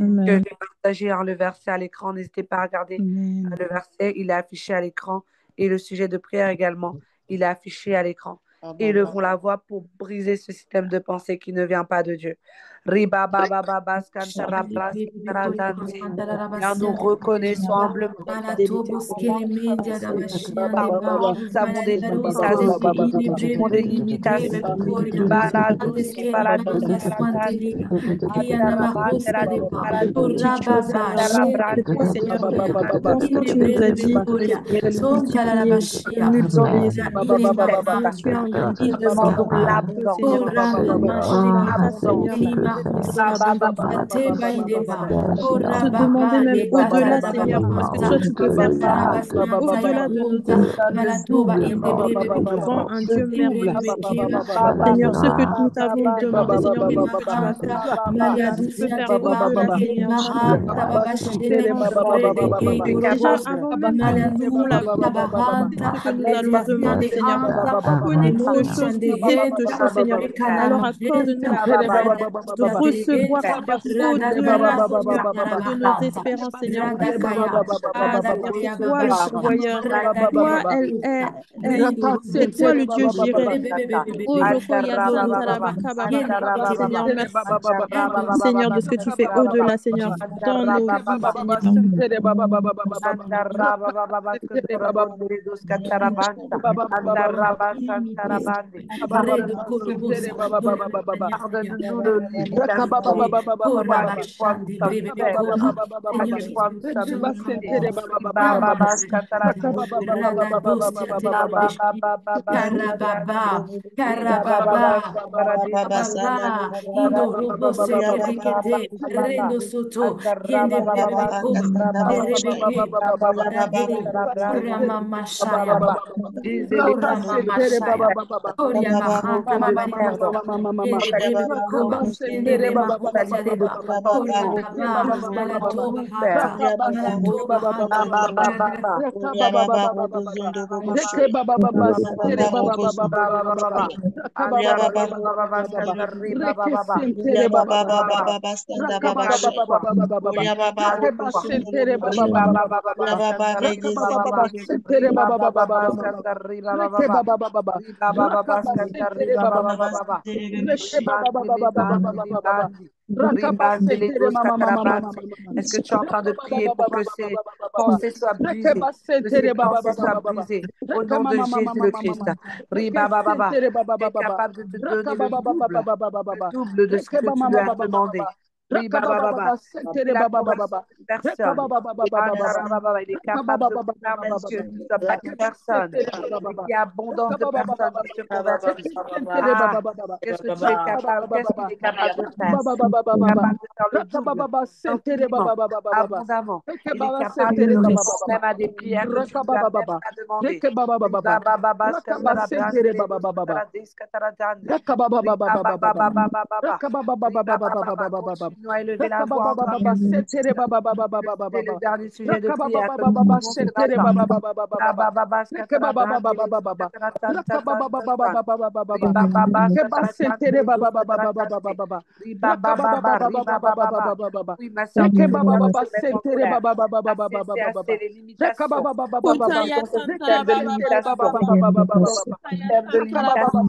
Amen. j'ai partagé le verset à l'écran. N'hésitez pas à regarder Amen. le verset. Il est affiché à l'écran. Et le sujet de prière également. Il est affiché à l'écran. Élevons la voix pour briser ce système de pensée qui ne vient pas de Dieu. Riba baba baba scantara blas taradante. Car nous reconnaissons humblement nous avons des limitations. Nous avons des limitations. Baladoski baladoski baratande. Andara bandera de baratande. Andara brande. Seigneur, je pense quand tu nous as dit multiplier, multiplier, Seigneur, donc tu as un grand Nous demandons l'abondance. Seigneur, l'abondance, Seigneur, te demander même au-delà, Seigneur, parce que toi, tu peux faire au-delà de nos devant un Dieu merveilleux et vivant. Seigneur, ce que nous t'avons demandé, Seigneur, tu vas faire. Tu peux faire au-delà, Seigneur. Déjà, avant même que nous n'ayons la ce que nous allons demander, Seigneur. Tu connais toutes choses, tu sais toutes choses, Seigneur. Alors accorde-nous la grâce de recevoir, Seigneur, au-delà, Seigneur, de nos espérances, Seigneur. Seigneur, c'est toi le pourvoyeur. Toi, c'est toi le Dieu Jireh. Seigneur, merci, Seigneur, de ce que tu fais au-delà, Seigneur, dans nos vies, Pardonne-nous nos limitations. À quel point nous sommes faibles. À quel point nous sommes limités. Est-ce que tu es en train de prier pour que ces pensées soient brisées, que ces pensées soient brisées au nom de Jésus le Christ? Tu es capable de te donner le double de ce que tu lui as demandé. Oui, personne. Il est capable de permettre que ce ne soit pas une personne, mais qu'il y ait abondance de personnes qui se convertissent. Qu'est-ce que tu es capable, qu'est-ce qu'il est capable de faire? Il est capable de faire le double, abondamment. Il est capable de répondre même à des prières que tu lui as même pas demandées. Continuons à élever la voix encore. C'est le dernier sujet de prière que nous avons ce matin. Oui, ma soeur, tu peux vraiment se mettre en colère. C'est les limitations. Système de limitation.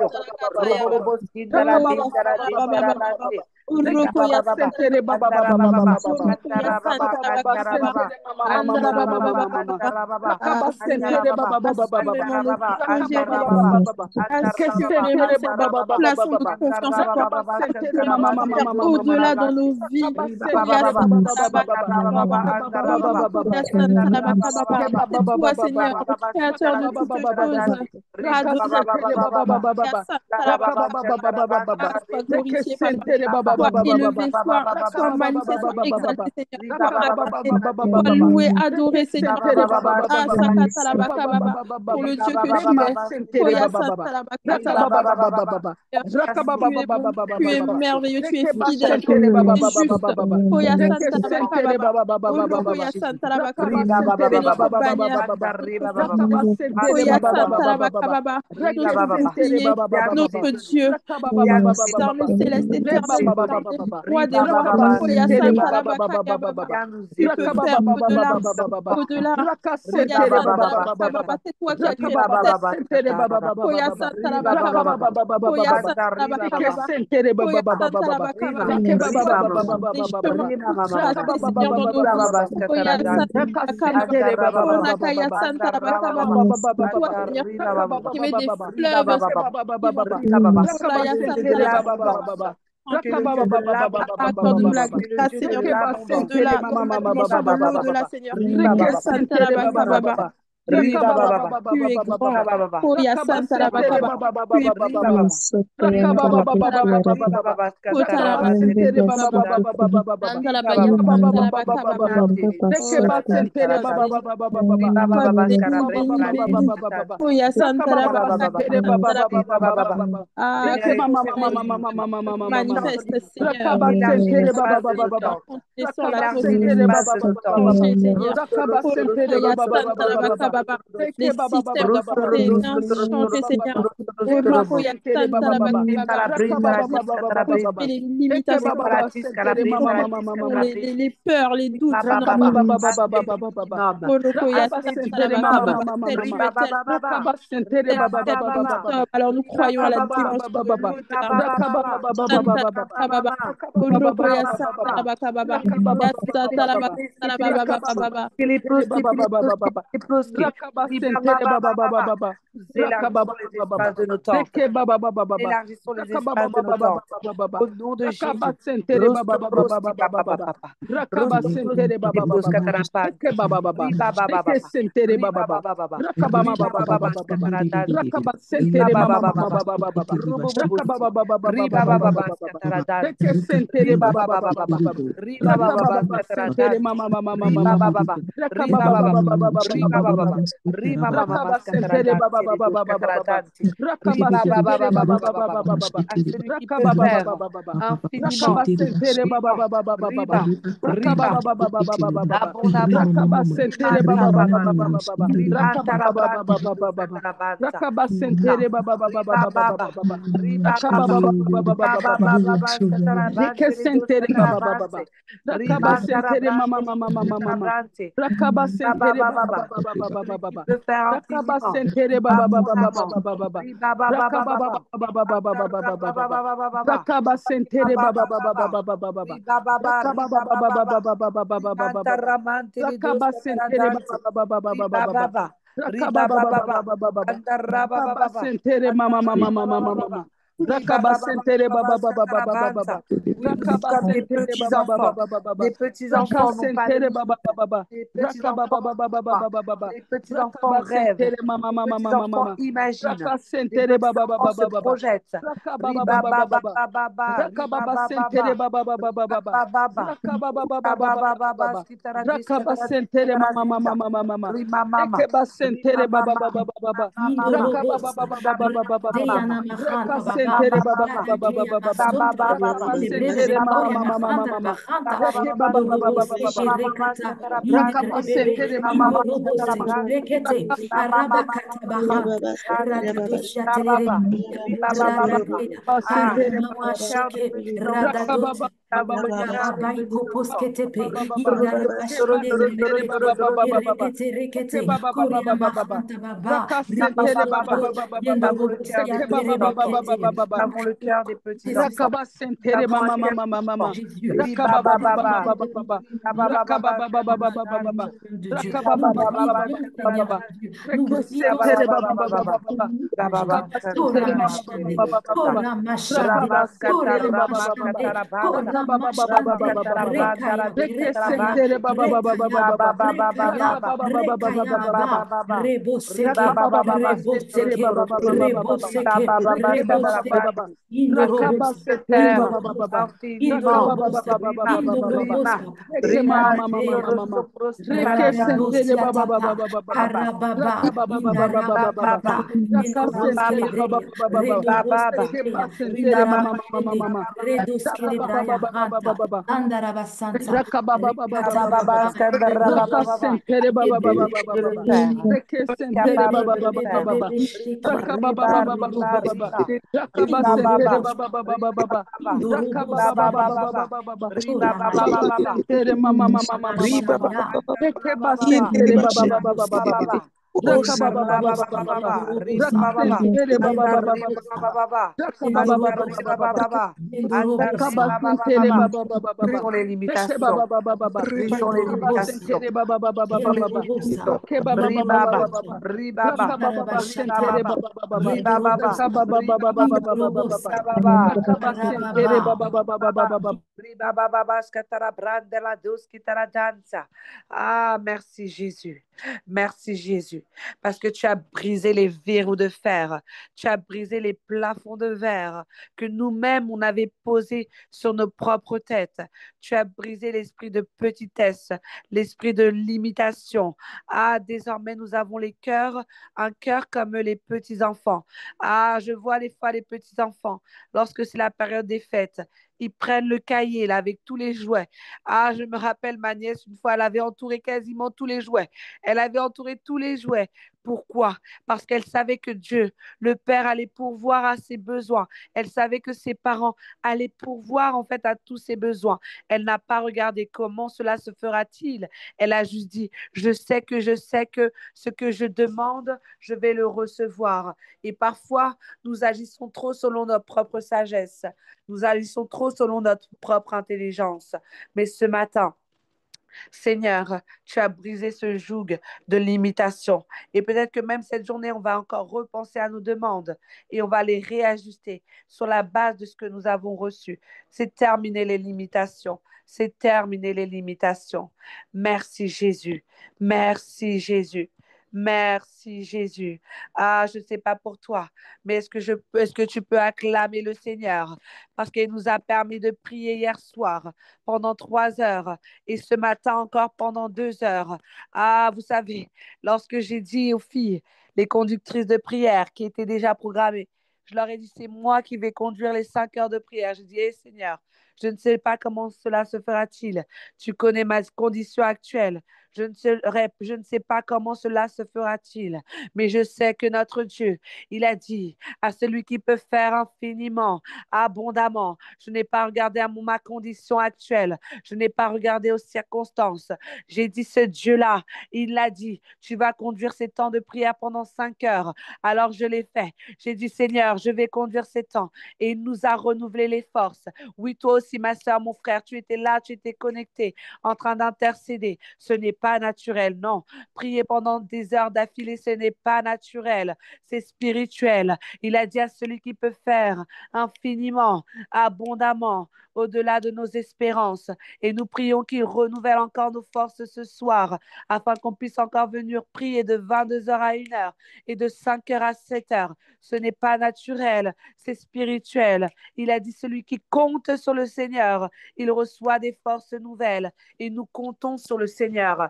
Au-delà dans nos vies, toi, Seigneur, créateur de toutes choses, sois glorifié, sois élevé, sois magnifié, sois exalté, Seigneur, sois loué, adoré, Seigneur, pour le Dieu que tu es merveilleux, tu es fidèle, tu es juste. Notre Dieu, arme céleste éternel, roi des rois, Oya Santarabakababa, tu peux faire au-delà, au-delà. Oya Santarabakababa, c'est toi qui as créé la terre. Oya Santarabakababa, Oya Santarabakababa, Oya Santarabakababa, des chemins tracés, Seigneur, dans nos vies. Oya Santarabakababa, Onakaya Santarabakababa, c'est toi, Seigneur, qui met des fleuves qui vont Oya Santarabakababa. Accorde-nous la grâce, Seigneur, au-delà, la dimension de l'au-delà, Seigneur. Oya Santarabakababa. Tu es grand, tu es grand. Oya Santarabakababa, tu es puissant. Manifeste, Seigneur. Laissons la possibilité, Seigneur. Les systèmes de pensée chanter, Seigneur. Les limitations, les peurs, les doutes. Alors nous croyons à la dimension de Élargissons les espaces de nos temps. Au nom de Jésus. Des petits-enfants n'ont pas de des petits-enfants rêvent, des petits-enfants imaginent, des petits-enfants se projettent. Nous avons le cœur des petits-enfants. Ranta, Andarabasanta, Il de le faire. Capable de le faire. Riba, riba, riba. Riba, baba. Riba, baba. Riba, baba, baba. Riba, baba, baba. Riba, baba. Baba. Riba, baba. Riba, baba. Anta riba, baba. Anta riba, baba. Anta riba, baba. Brisons les limitations. Brisons les limitations. Brisons. Ribaba. Ribaba. Ribaba. Ribaba. Ribaba. Ribaba. Ribaba. Skatara brandela dos kitara danza. Ah, merci Jésus. Merci Jésus. Parce que tu as brisé les verrous de fer. Tu as brisé les plafonds de verre que nous-mêmes on avait posés sur nos propres têtes. Tu as brisé l'esprit de petitesse, l'esprit de limitation. Ah, désormais, nous avons un cœur comme les petits-enfants. Ah, je vois des fois les petits-enfants, lorsque c'est la période des fêtes, ils prennent le cahier là avec tous les jouets. Ah, je me rappelle ma nièce, une fois, elle avait entouré quasiment tous les jouets. Elle avait entouré tous les jouets. Pourquoi? Parce qu'elle savait que Dieu, le Père, allait pourvoir à ses besoins. Elle savait que ses parents allaient pourvoir en fait à tous ses besoins. Elle n'a pas regardé comment cela se fera-t-il. Elle a juste dit, je sais que ce que je demande, je vais le recevoir. Et parfois, nous agissons trop selon notre propre sagesse. Nous agissons trop selon notre propre intelligence. Mais ce matin, Seigneur, tu as brisé ce joug de limitation. Et peut-être que même cette journée, on va encore repenser à nos demandes et on va les réajuster sur la base de ce que nous avons reçu. C'est terminer les limitations. C'est terminer les limitations. Merci Jésus. Merci Jésus. Merci Jésus. Ah, je ne sais pas pour toi, mais est-ce que tu peux acclamer le Seigneur parce qu'il nous a permis de prier hier soir pendant 3 heures et ce matin encore pendant 2 heures. Ah, vous savez, lorsque j'ai dit aux filles, les conductrices de prière qui étaient déjà programmées, je leur ai dit, c'est moi qui vais conduire les 5 heures de prière. J'ai dit, Seigneur, je ne sais pas comment cela se fera-t-il. Tu connais ma condition actuelle. Je ne sais pas comment cela se fera-t-il, mais je sais que notre Dieu, il a dit à celui qui peut faire infiniment, abondamment. Je n'ai pas regardé à ma condition actuelle. Je n'ai pas regardé aux circonstances. J'ai dit, ce Dieu-là, il l'a dit, tu vas conduire ces temps de prière pendant 5 heures. Alors je l'ai fait. J'ai dit, Seigneur, je vais conduire ces temps. Et il nous a renouvelé les forces. Oui, toi aussi, ma soeur, mon frère, tu étais là, tu étais connecté, en train d'intercéder. Ce n'est pas naturel, non. Prier pendant des heures d'affilée, ce n'est pas naturel. C'est spirituel. Il a dit à celui qui peut faire infiniment, abondamment, au-delà de nos espérances. Et nous prions qu'il renouvelle encore nos forces ce soir, afin qu'on puisse encore venir prier de 22 heures à 1 heure et de 5 heures à 7 heures. Ce n'est pas naturel, c'est spirituel. Il a dit, celui qui compte sur le Seigneur, il reçoit des forces nouvelles. Et nous comptons sur le Seigneur.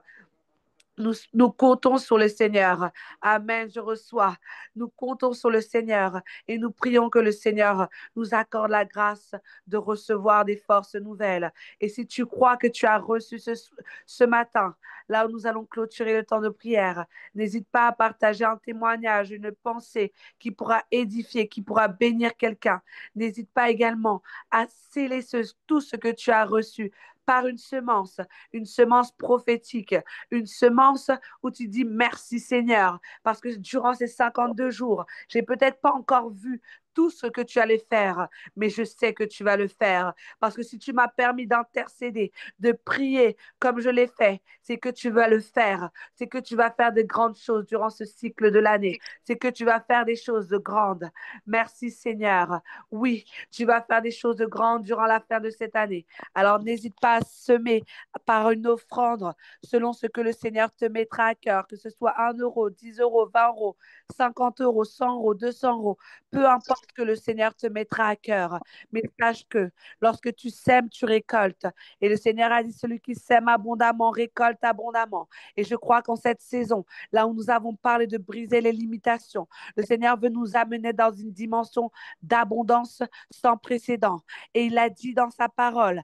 Nous comptons sur le Seigneur. Amen, je reçois. Nous comptons sur le Seigneur et nous prions que le Seigneur nous accorde la grâce de recevoir des forces nouvelles. Et si tu crois que tu as reçu ce matin, là où nous allons clôturer le temps de prière, n'hésite pas à partager un témoignage, une pensée qui pourra édifier, qui pourra bénir quelqu'un. N'hésite pas également à sceller tout ce que tu as reçu par une semence prophétique, une semence où tu dis merci Seigneur, parce que durant ces 52 jours, j'ai peut-être pas encore vu tout ce que tu allais faire, mais je sais que tu vas le faire, parce que si tu m'as permis d'intercéder, de prier comme je l'ai fait, c'est que tu vas le faire, c'est que tu vas faire de grandes choses durant ce cycle de l'année, c'est que tu vas faire des choses de grandes. Merci Seigneur. Oui, tu vas faire des choses de grandes durant la fin de cette année. Alors n'hésite pas à semer par une offrande selon ce que le Seigneur te mettra à cœur, que ce soit 1 euro, 10 euros, 20 euros, 50 euros, 100 euros, 200 euros, peu importe lorsque le Seigneur te mettra à cœur. Mais sache que lorsque tu sèmes, tu récoltes. Et le Seigneur a dit, celui qui sème abondamment récolte abondamment. Et je crois qu'en cette saison, là où nous avons parlé de briser les limitations, le Seigneur veut nous amener dans une dimension d'abondance sans précédent. Et il a dit dans sa parole,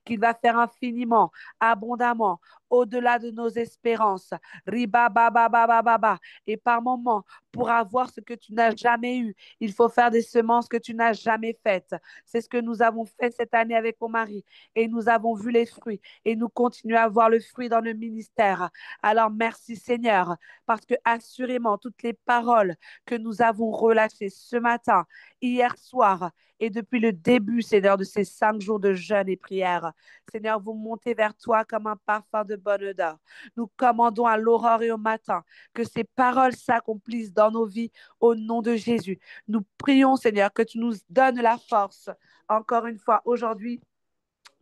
qu'il va faire infiniment, abondamment, au-delà de nos espérances. Et par moments, pour avoir ce que tu n'as jamais eu, il faut faire des semences que tu n'as jamais faites. C'est ce que nous avons fait cette année avec mon mari. Et nous avons vu les fruits. Et nous continuons à voir le fruit dans le ministère. Alors merci Seigneur, parce que assurément, toutes les paroles que nous avons relâchées ce matin, hier soir, et depuis le début, Seigneur, de ces 5 jours de jeûne et prière, Seigneur, vous montez vers toi comme un parfum de bonne odeur. Nous commandons à l'aurore et au matin que ces paroles s'accomplissent dans nos vies au nom de Jésus. Nous prions, Seigneur, que tu nous donnes la force, encore une fois, aujourd'hui,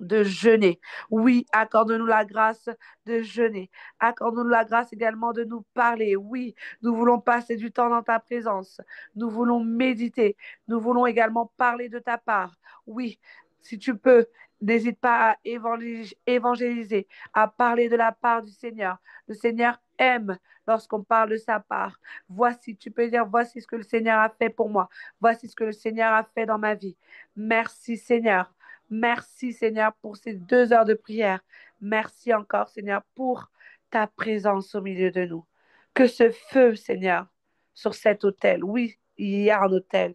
de jeûner. Oui, accorde-nous la grâce de jeûner. Accorde-nous la grâce également de nous parler. Oui, nous voulons passer du temps dans ta présence. Nous voulons méditer. Nous voulons également parler de ta part. Oui, si tu peux, n'hésite pas à évangéliser, à parler de la part du Seigneur. Le Seigneur aime lorsqu'on parle de sa part. Voici, tu peux dire, voici ce que le Seigneur a fait pour moi. Voici ce que le Seigneur a fait dans ma vie. Merci Seigneur. Merci Seigneur pour ces 2 heures de prière. Merci encore Seigneur pour ta présence au milieu de nous. Que ce feu Seigneur sur cet autel, oui, il y a un autel,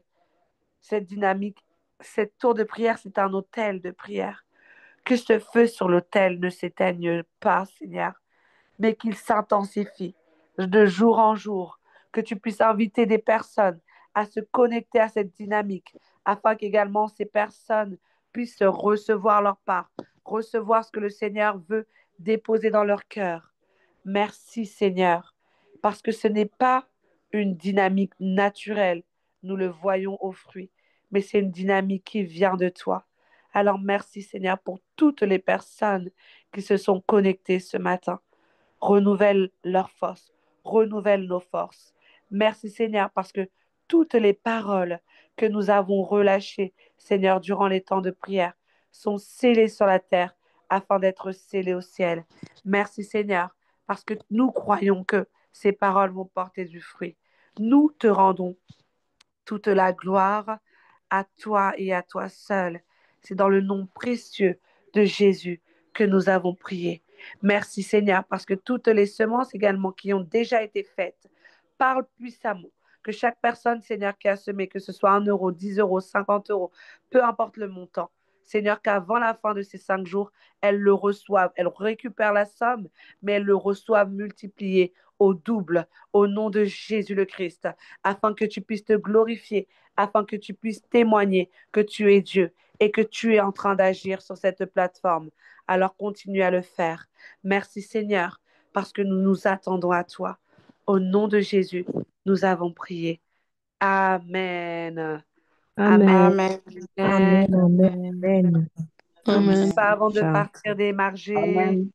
cette dynamique, cette tour de prière, c'est un autel de prière. Que ce feu sur l'autel ne s'éteigne pas Seigneur, mais qu'il s'intensifie de jour en jour, que tu puisses inviter des personnes à se connecter à cette dynamique, afin qu'également ces personnes puissent recevoir leur part, recevoir ce que le Seigneur veut déposer dans leur cœur. Merci Seigneur, parce que ce n'est pas une dynamique naturelle, nous le voyons aux fruits, mais c'est une dynamique qui vient de toi. Alors merci Seigneur pour toutes les personnes qui se sont connectées ce matin. Renouvelle leurs forces, renouvelle nos forces. Merci Seigneur parce que toutes les paroles que nous avons relâchées, Seigneur, durant les temps de prière, sont scellées sur la terre afin d'être scellées au ciel. Merci Seigneur parce que nous croyons que ces paroles vont porter du fruit. Nous te rendons toute la gloire à toi et à toi seul. C'est dans le nom précieux de Jésus que nous avons prié. Merci Seigneur, parce que toutes les semences également qui ont déjà été faites parlent puissamment. Que chaque personne, Seigneur, qui a semé, que ce soit 1 euro, 10 euros, 50 euros, peu importe le montant, Seigneur, qu'avant la fin de ces 5 jours, elles le reçoivent. Elles récupèrent la somme, mais elles le reçoivent multiplié au double, au nom de Jésus le Christ, afin que tu puisses te glorifier, afin que tu puisses témoigner que tu es Dieu et que tu es en train d'agir sur cette plateforme. Alors continue à le faire. Merci Seigneur, parce que nous nous attendons à toi. Au nom de Jésus, nous avons prié. Amen. Amen. Amen. Amen. Amen. Amen. Amen. Amen. N'oubliez Amen. pas avant de Ciao. partir d'émarger. Amen.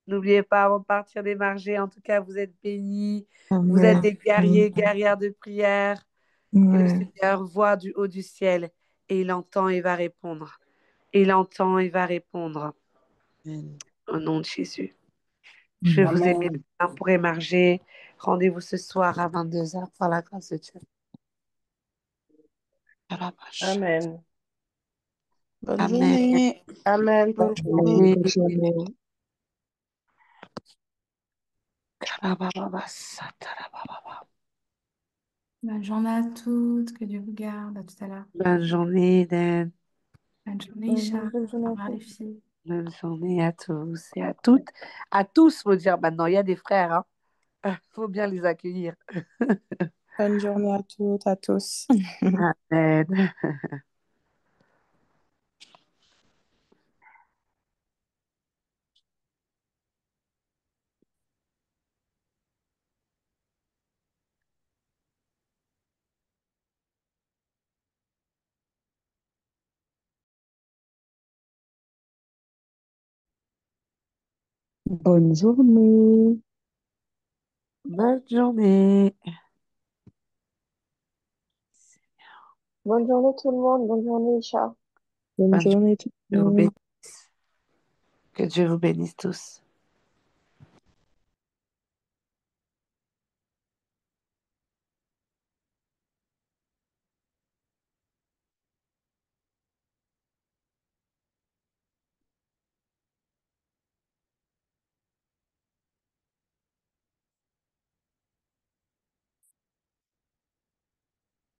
N'oubliez pas avant de partir d'émarger. En tout cas, vous êtes bénis. Vous êtes Amen. des guerriers, guerrières de prière. Et le Ouais. Seigneur voit du haut du ciel et il entend et va répondre. Il entend et va répondre. Amen. Au nom de Jésus. Je vais vous aimer Amen. pour émarger. Rendez-vous ce soir à 22 heures par la grâce de Dieu. Amen. Bonne Amen. journée. Amen. Bonne Amen. journée. Bonne journée. Bonne journée à toutes. Que Dieu vous garde. À tout à l'heure. Bonne journée, Eden. Bonne journée, Charles. Bonne journée Au à revoir, les tous. filles. Bonne journée à tous et à toutes. À tous, faut dire maintenant. Il y a des frères, hein. Faut bien les accueillir. Bonne journée à toutes, à tous. Amen. Bonne journée. Bonne journée. Bonne journée tout le monde. Bonne journée, Isha. Bonne Bonne journée tout le journée. monde. Que Dieu vous bénisse tous.